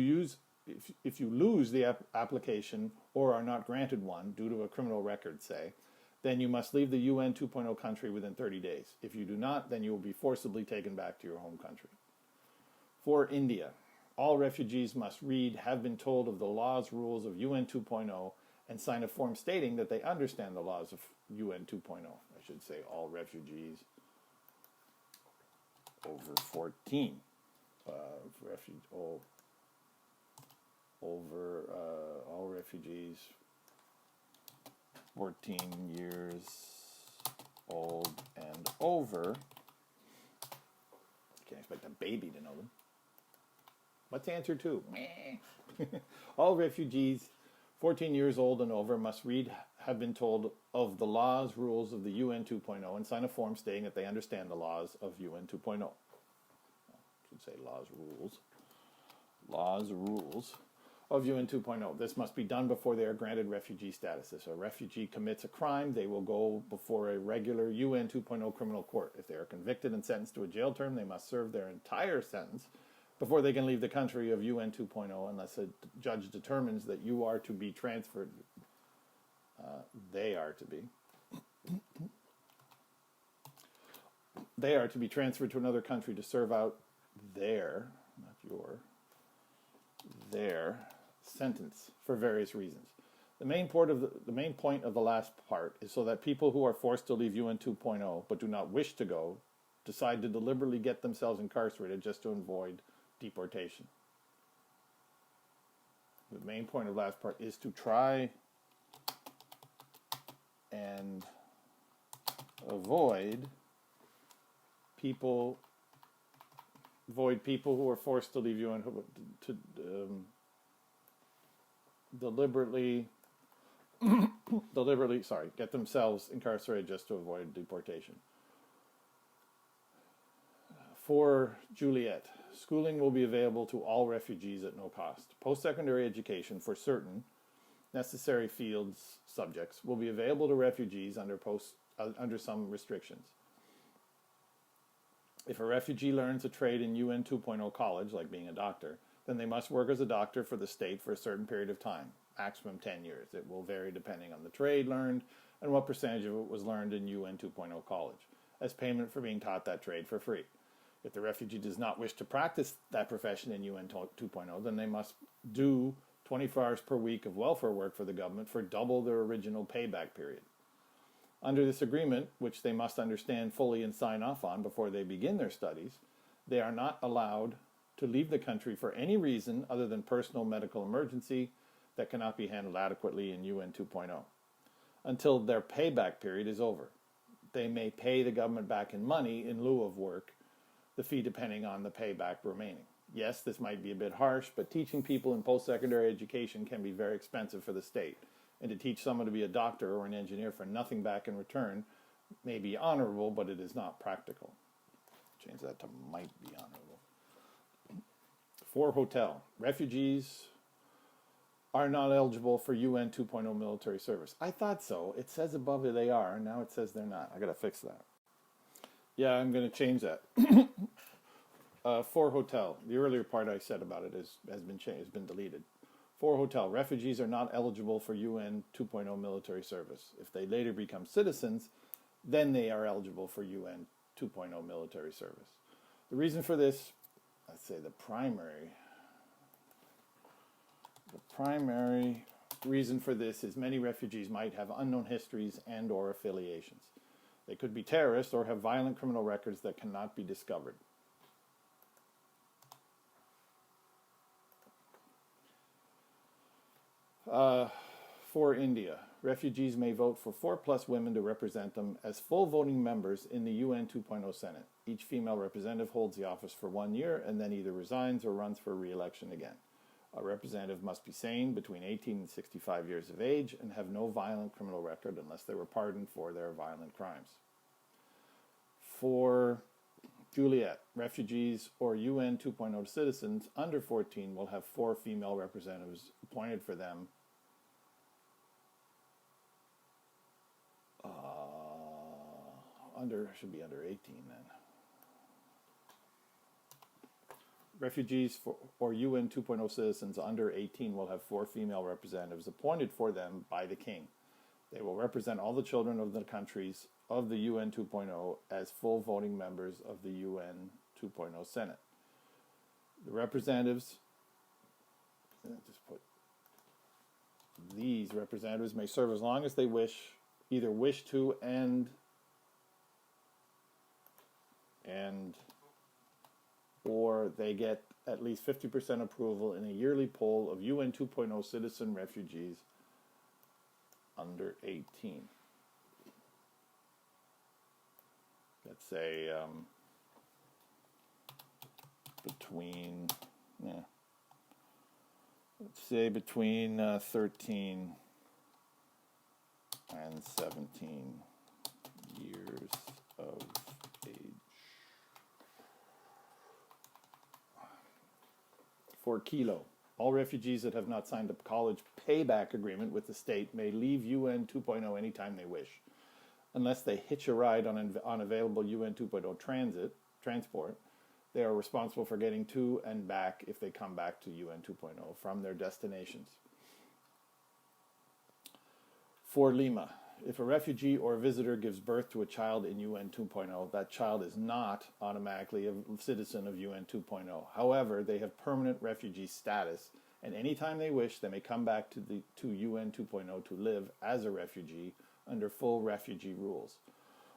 lose the application or are not granted one due to a criminal record, say, then you must leave the UN 2.0 country within 30 days. If you do not, then you will be forcibly taken back to your home country. For India, all refugees must read, have been told of the laws, rules of UN 2.0, and sign a form stating that they understand the laws of UN 2.0. I should say all refugees over 14. All refugees 14 years old and over. Can't expect a baby to know them. What's answer 2? All refugees 14 years old and over must read, have been told of the laws, rules of the UN 2.0 and sign a form stating that they understand the laws of UN 2.0. I should say laws, rules. Laws, rules of UN 2.0. This must be done before they are granted refugee status. If a refugee commits a crime, they will go before a regular UN 2.0 criminal court. If they are convicted and sentenced to a jail term, they must serve their entire sentence before they can leave the country of UN 2.0 unless a judge determines that you are to be transferred. They are to be. they are to be transferred to another country to serve out their, not your, their sentence for various reasons. The main point of the last part is so that people who are forced to leave UN 2.0 but do not wish to go decide to deliberately get themselves incarcerated just to avoid deportation. The main point of the last part is to try and avoid people who are forced to leave UN to deliberately get themselves incarcerated just to avoid deportation. For Juliet, schooling will be available to all refugees at no cost. Post-secondary education for certain necessary fields subjects will be available to refugees under some restrictions. If a refugee learns a trade in UN 2.0 college, like being a doctor, then they must work as a doctor for the state for a certain period of time, maximum 10 years. It will vary depending on the trade learned and what percentage of it was learned in UN 2.0 college, as payment for being taught that trade for free. If the refugee does not wish to practice that profession in UN 2.0, then they must do 24 hours per week of welfare work for the government for double their original payback period. Under this agreement, which they must understand fully and sign off on before they begin their studies, they are not allowed to leave the country for any reason other than personal medical emergency that cannot be handled adequately in UN 2.0 until their payback period is over. They may pay the government back in money in lieu of work, the fee depending on the payback remaining. Yes, this might be a bit harsh, but teaching people in post-secondary education can be very expensive for the state. And to teach someone to be a doctor or an engineer for nothing back in return may be honorable, but it is not practical. Change that to might be honorable. For hotel, refugees are not eligible for UN 2.0 military service. I thought so. It says above it they are, and now it says they're not. I got to fix that. Yeah, I'm going to change that. For hotel, the earlier part I said about it has been changed, has been deleted. For hotel, refugees are not eligible for UN 2.0 military service. If they later become citizens, then they are eligible for UN 2.0 military service. The reason for this, let's say the primary reason for this is many refugees might have unknown histories and or affiliations. They could be terrorists or have violent criminal records that cannot be discovered. For India, refugees may vote for 4+ women to represent them as full voting members in the UN 2.0 Senate. Each female representative holds the office for 1 year and then either resigns or runs for re-election again. A representative must be sane, between 18 and 65 years of age, and have no violent criminal record unless they were pardoned for their violent crimes. For Juliet, refugees or UN 2.0 citizens under 14 will have 4 female representatives appointed for them should be under 18 then. Refugees or UN 2.0 citizens under 18 will have 4 female representatives appointed for them by the king. They will represent all the children of the countries of the UN 2.0 as full voting members of the UN 2.0 Senate. The representatives, these representatives may serve as long as they either wish to and or they get at least 50% approval in a yearly poll of UN 2.0 citizen refugees under 18. Let's say between 13 and 17 years of age. For Kilo, all refugees that have not signed a college payback agreement with the state may leave UN 2.0 anytime they wish, unless they hitch a ride on available UN 2.0 transport. They are responsible for getting to and back if they come back to UN 2.0 from their destinations. For Lima, If a refugee or a visitor gives birth to a child in UN 2.0, that child is not automatically a citizen of UN 2.0. However, they have permanent refugee status, and anytime they wish, they may come back to UN 2.0 to live as a refugee under full refugee rules,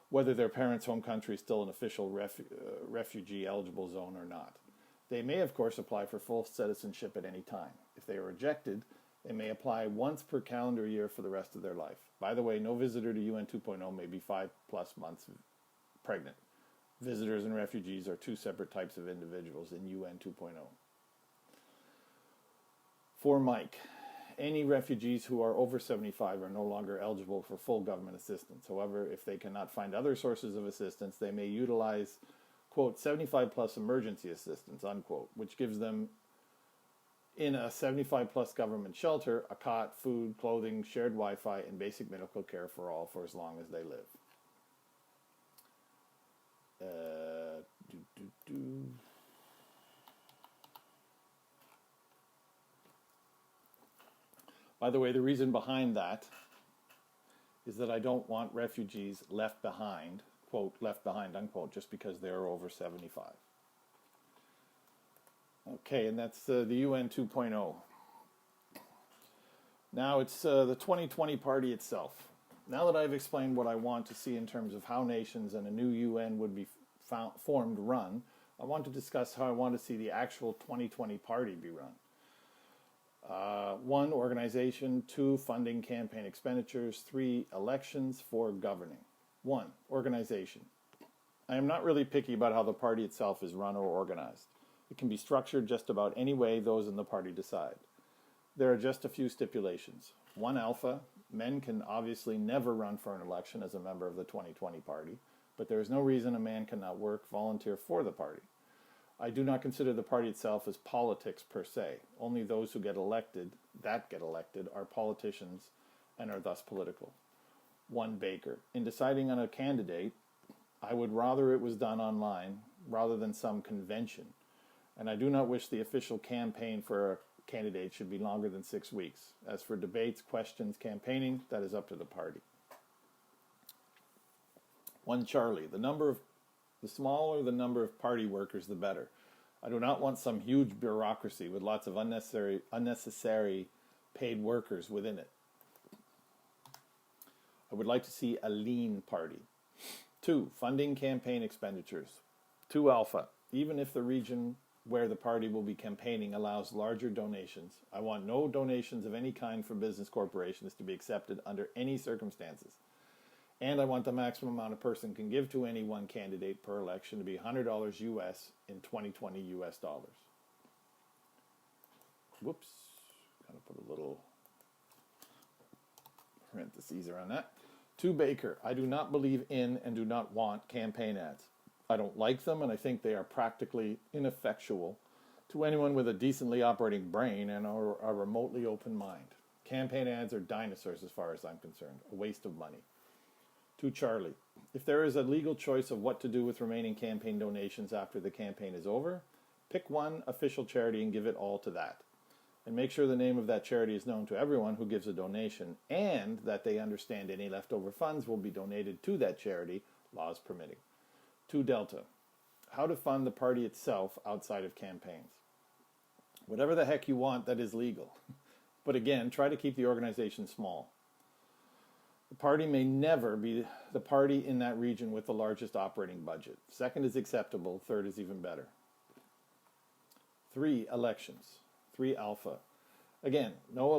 whether their parents' home country is still an official refugee eligible zone or not. They may, of course, apply for full citizenship at any time. If they are rejected, they may apply once per calendar year for the rest of their life. By the way, no visitor to UN 2.0 may be 5+ months pregnant. Visitors and refugees are two separate types of individuals in UN 2.0. For Mike, any refugees who are over 75 are no longer eligible for full government assistance. However, if they cannot find other sources of assistance, they may utilize, quote, 75 plus emergency assistance, unquote, which gives them in a 75 plus government shelter a cot, food, clothing, shared Wi-Fi, and basic medical care for all for as long as they live. By the way, the reason behind that is that I don't want refugees left behind, quote, left behind, unquote, just because they're over 75. Okay, and that's the UN 2.0. Now it's the 2020 party itself. Now that I've explained what I want to see in terms of how nations and a new UN would be formed, run, I want to discuss how I want to see the actual 2020 party be run. 1, organization. 2, funding campaign expenditures. 3, elections. 4, governing. 1, organization. I am not really picky about how the party itself is run or organized. It can be structured just about any way those in the party decide. There are just a few stipulations. 1, alpha. Men can obviously never run for an election as a member of the 2020 party, but there is no reason a man cannot volunteer for the party. I do not consider the party itself as politics per se. Only those who get elected, are politicians and are thus political. 1, Baker. In deciding on a candidate, I would rather it was done online rather than some convention. And I do not wish the official campaign for a candidate should be longer than 6 weeks. As for debates, questions, campaigning, that is up to the party. 1, Charlie. The smaller the number of party workers, the better. I do not want some huge bureaucracy with lots of unnecessary paid workers within it. I would like to see a lean party. 2, funding campaign expenditures. 2, alpha. Even if the region where the party will be campaigning allows larger donations, I want no donations of any kind from business corporations to be accepted under any circumstances. And I want the maximum amount a person can give to any one candidate per election to be $100 US in 2020 US dollars. Whoops. Gotta put a little parentheses around that. 2, Baker. I do not believe in and do not want campaign ads. I don't like them, and I think they are practically ineffectual to anyone with a decently operating brain and a remotely open mind. Campaign ads are dinosaurs as far as I'm concerned, a waste of money. 2, Charlie. If there is a legal choice of what to do with remaining campaign donations after the campaign is over, pick one official charity and give it all to that. And make sure the name of that charity is known to everyone who gives a donation, and that they understand any leftover funds will be donated to that charity, laws permitting. 2, Delta. How to fund the party itself outside of campaigns. Whatever the heck you want that is legal. But again, try to keep the organization small. The party may never be the party in that region with the largest operating budget. 2nd is acceptable. 3rd is even better. 3, elections. 3, alpha. Again, no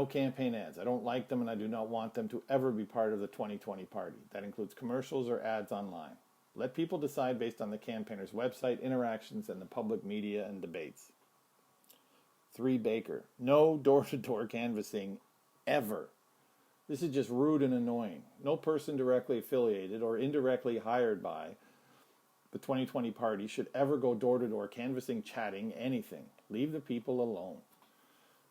campaign ads. I don't like them, and I do not want them to ever be part of the 2020 party. That includes commercials or ads online. Let people decide based on the campaigners' website, interactions, and the public media and debates. 3, Baker. No door-to-door canvassing ever. This is just rude and annoying. No person directly affiliated or indirectly hired by the 2020 party should ever go door-to-door canvassing, chatting, anything. Leave the people alone.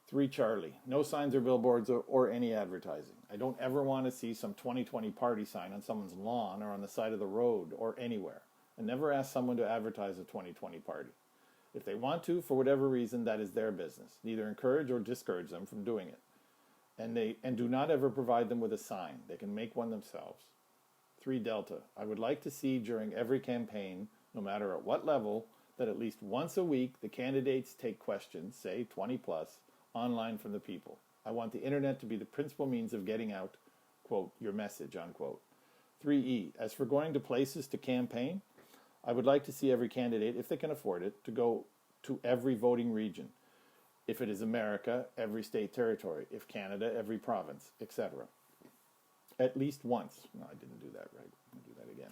3, Charlie. No signs or billboards or any advertising. I don't ever want to see some 2020 party sign on someone's lawn or on the side of the road or anywhere. And never ask someone to advertise a 2020 party. If they want to, for whatever reason, that is their business. Neither encourage or discourage them from doing it. and do not ever provide them with a sign. They can make one themselves. 3 Delta. I would like to see during every campaign, no matter at what level, that at least once a week the candidates take questions, say 20 plus, online from the people. I want the internet to be the principal means of getting out, quote, your message, unquote. 3E. As for going to places to campaign, I would like to see every candidate, if they can afford it, to go to every voting region. If it is America, every state territory. If Canada, every province, etc. At least once. No, I didn't do that right. I'll do that again.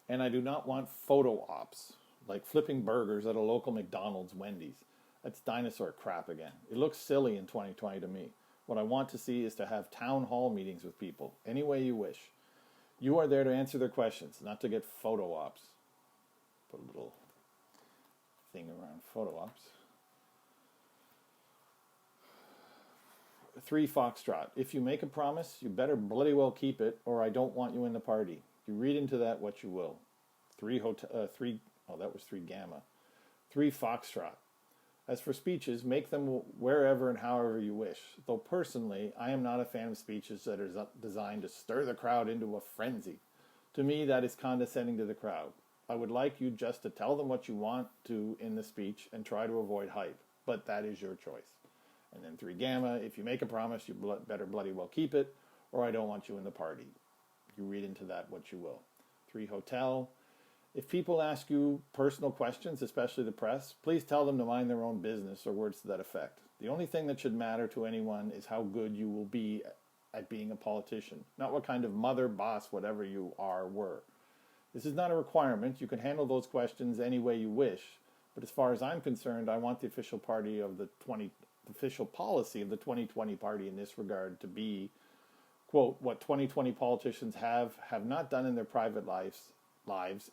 And I do not want photo ops, like flipping burgers at a local McDonald's, Wendy's. That's dinosaur crap again. It looks silly in 2020 to me. What I want to see is to have town hall meetings with people, any way you wish. You are there to answer their questions, not to get photo ops. Put a little thing around photo ops. 3 Foxtrot. If you make a promise, you better bloody well keep it, or I don't want you in the party. You read into that what you will. 3 Gamma. 3 Foxtrot. As for speeches, make them wherever and however you wish. Though personally, I am not a fan of speeches that are designed to stir the crowd into a frenzy. To me, that is condescending to the crowd. I would like you just to tell them what you want to in the speech and try to avoid hype. But that is your choice. And then 3 Gamma, if you make a promise, you better bloody well keep it, or I don't want you in the party. You read into that what you will. 3 Hotel. If people ask you personal questions, especially the press, please tell them to mind their own business or words to that effect. The only thing that should matter to anyone is how good you will be at being a politician, not what kind of mother, boss, whatever you were. This is not a requirement. You can handle those questions any way you wish. But as far as I'm concerned, I want the official policy of the 2020 party in this regard to be, quote, what 2020 politicians have not done in their private lives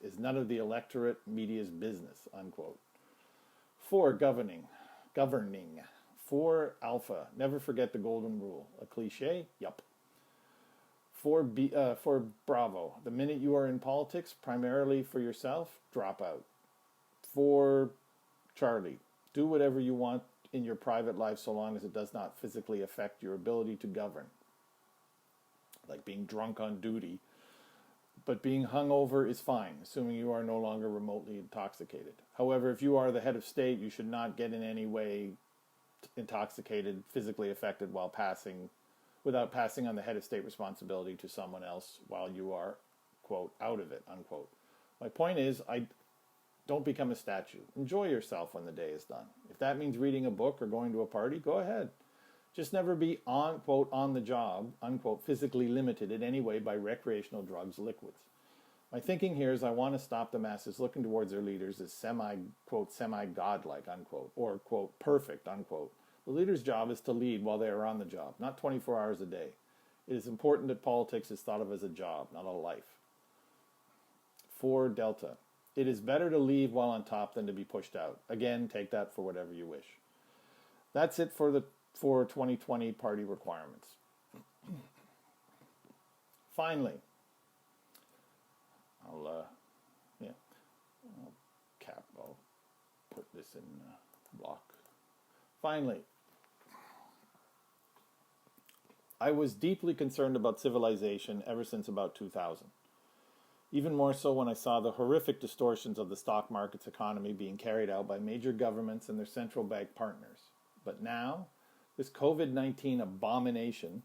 is none of the electorate media's business, unquote. 4 Governing. 4 Alpha. Never forget the golden rule. A cliche? Yup. 4 Bravo. The minute you are in politics, primarily for yourself, drop out. 4 Charlie. Do whatever you want in your private life so long as it does not physically affect your ability to govern. Like being drunk on duty. But being hungover is fine, assuming you are no longer remotely intoxicated. However, if you are the head of state, you should not get in any way intoxicated, physically affected without passing on the head of state responsibility to someone else while you are, quote, out of it, unquote. My point is, don't become a statue. Enjoy yourself when the day is done. If that means reading a book or going to a party, go ahead. Just never be on, quote, on the job, unquote, physically limited in any way by recreational drugs, liquids. My thinking here is I want to stop the masses looking towards their leaders as semi-godlike, unquote, or, quote, perfect, unquote. The leader's job is to lead while they are on the job, not 24 hours a day. It is important that politics is thought of as a job, not a life. 4 Delta. It is better to leave while on top than to be pushed out. Again, take that for whatever you wish. That's it for 2020 party requirements. Finally, I'll put this in block. Finally, I was deeply concerned about civilization ever since about 2000. Even more so when I saw the horrific distortions of the stock market's economy being carried out by major governments and their central bank partners. But now, this COVID-19 abomination,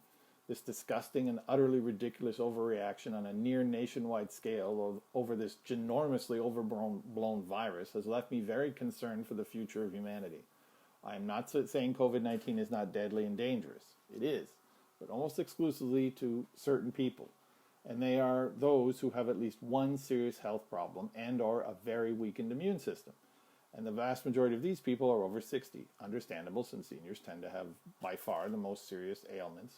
this disgusting and utterly ridiculous overreaction on a near nationwide scale over this ginormously overblown virus has left me very concerned for the future of humanity. I am not saying COVID-19 is not deadly and dangerous. It is, but almost exclusively to certain people. And they are those who have at least one serious health problem and or a very weakened immune system. And the vast majority of these people are over 60. Understandable, since seniors tend to have, by far, the most serious ailments,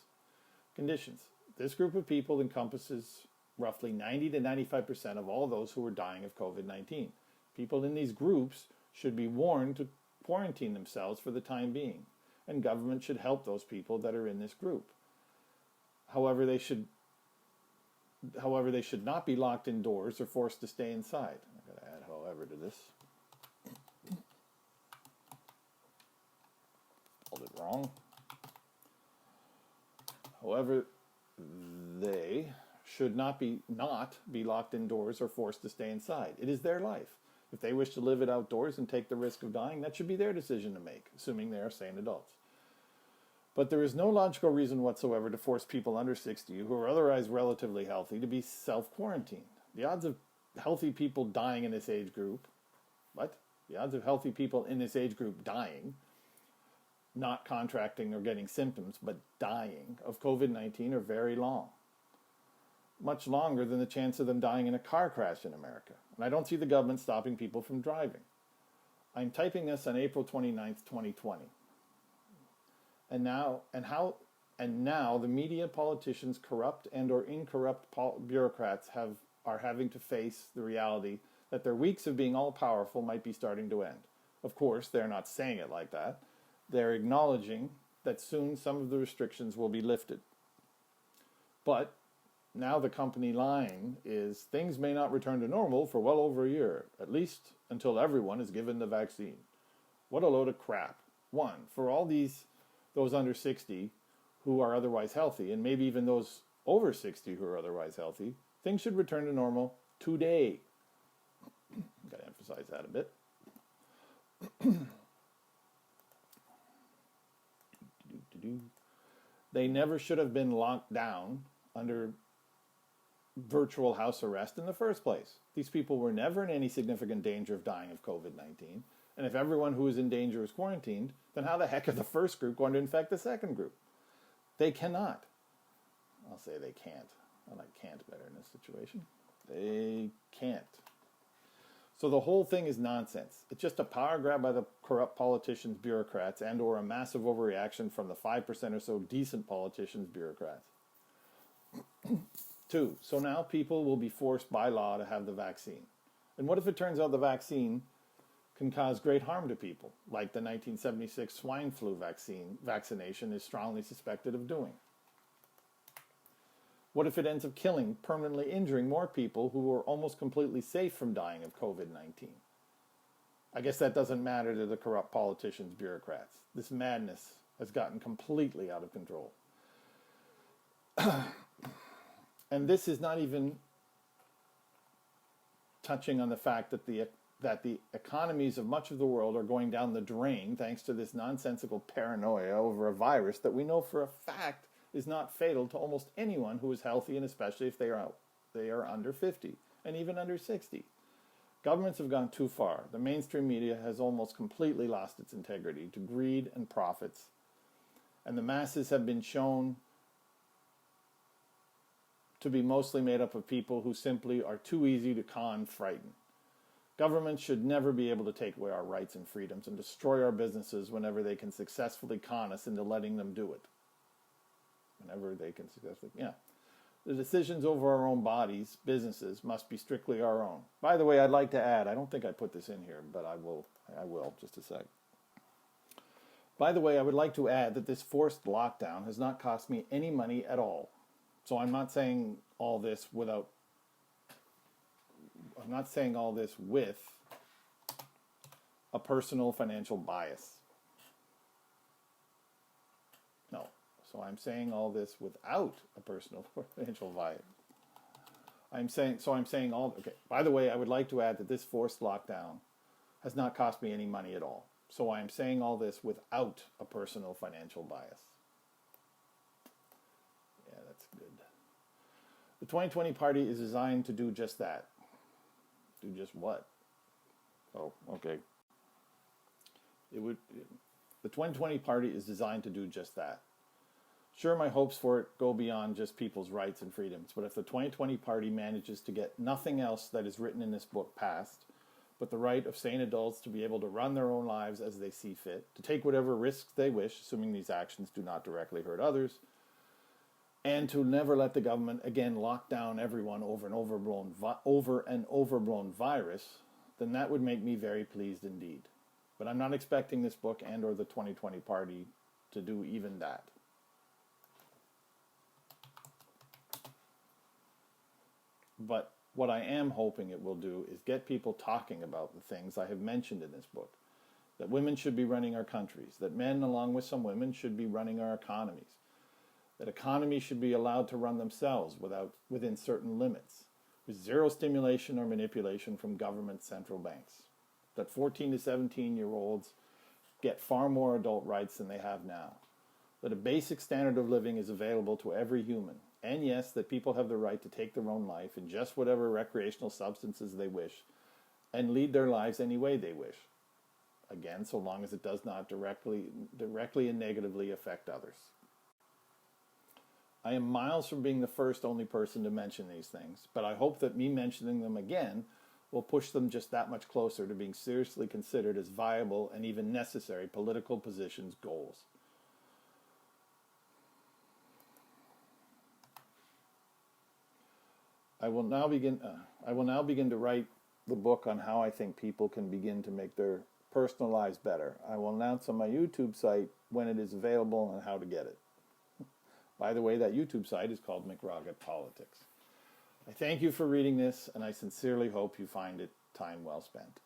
conditions. This group of people encompasses roughly 90 to 95% of all those who are dying of COVID-19. People in these groups should be warned to quarantine themselves for the time being, and government should help those people that are in this group. However, they should However, they should not be locked indoors or forced to stay inside. I'm going to add however to this. Spelled it wrong. However, they should not be locked indoors or forced to stay inside. It is their life. If they wish to live it outdoors and take the risk of dying, that should be their decision to make, assuming they are sane adults. But there is no logical reason whatsoever to force people under 60 who are otherwise relatively healthy to be self-quarantined. The odds of healthy people dying in this age group, The odds of healthy people in this age group dying, not contracting or getting symptoms, but dying of COVID-19 are very long. Much longer than the chance of them dying in a car crash in America. And I don't see the government stopping people from driving. I'm typing this on April 29th, 2020. And now the media, politicians, corrupt and or incorrupt bureaucrats are having to face the reality that their weeks of being all-powerful might be starting to end. Of course, they're not saying it like that. They're acknowledging that soon some of the restrictions will be lifted. But now the company line is things may not return to normal for well over a year, at least until everyone is given the vaccine. What a load of crap. One, for all those under 60 who are otherwise healthy, and maybe even those over 60 who are otherwise healthy, things should return to normal today. Got to emphasize that a bit. They never should have been locked down under virtual house arrest in the first place. These people were never in any significant danger of dying of COVID-19. And if everyone who is in danger is quarantined, then how the heck are the first group going to infect the second group? They cannot. I'll say they can't. I like can't better in this situation. They can't. So the whole thing is nonsense. It's just a power grab by the corrupt politicians, bureaucrats, and or a massive overreaction from the 5% or so decent politicians, bureaucrats. 2, so now people will be forced by law to have the vaccine. And what if it turns out the vaccine can cause great harm to people, like the 1976 swine flu vaccination is strongly suspected of doing? What if it ends up killing, permanently injuring more people who are almost completely safe from dying of COVID-19? I guess that doesn't matter to the corrupt politicians, bureaucrats. This madness has gotten completely out of control. And this is not even touching on the fact that the economies of much of the world are going down the drain thanks to this nonsensical paranoia over a virus that we know for a fact is not fatal to almost anyone who is healthy, and especially if they are under 50 and even under 60. Governments have gone too far. The mainstream media has almost completely lost its integrity to greed and profits, and the masses have been shown to be mostly made up of people who simply are too easy to con, frighten. Governments should never be able to take away our rights and freedoms and destroy our businesses whenever they can successfully con us into letting them do it. The decisions over our own bodies, businesses, must be strictly our own. By the way, I'd like to add, I don't think I put this in here, but I will, just a sec. By the way, I would like to add that this forced lockdown has not cost me any money at all. So I'm not saying all this with a personal financial bias. No. So I'm saying all this without a personal financial bias. Okay. By the way, I would like to add that this forced lockdown has not cost me any money at all. So I'm saying all this without a personal financial bias. Yeah, that's good. The 2020 party is designed to do just that. Do just what? Oh, okay. The 2020 party is designed to do just that. Sure, my hopes for it go beyond just people's rights and freedoms, but if the 2020 party manages to get nothing else that is written in this book passed, but the right of sane adults to be able to run their own lives as they see fit, to take whatever risks they wish, assuming these actions do not directly hurt others, and to never let the government again lock down everyone over an overblown virus, then that would make me very pleased indeed. But I'm not expecting this book and or the 2020 party to do even that. But what I am hoping it will do is get people talking about the things I have mentioned in this book. That women should be running our countries, that men, along with some women, should be running our economies, that economies should be allowed to run themselves within certain limits, with zero stimulation or manipulation from government central banks, that 14 to 17-year-olds get far more adult rights than they have now, that a basic standard of living is available to every human, and yes, that people have the right to take their own life in just whatever recreational substances they wish, and lead their lives any way they wish. Again, so long as it does not directly and negatively affect others. I am miles from being the first only person to mention these things, but I hope that me mentioning them again will push them just that much closer to being seriously considered as viable and even necessary political positions goals. I will now begin to write the book on how I think people can begin to make their personal lives better. I will announce on my YouTube site when it is available and how to get it. By the way, that YouTube site is called McRoggett Politics. I thank you for reading this, and I sincerely hope you find it time well spent.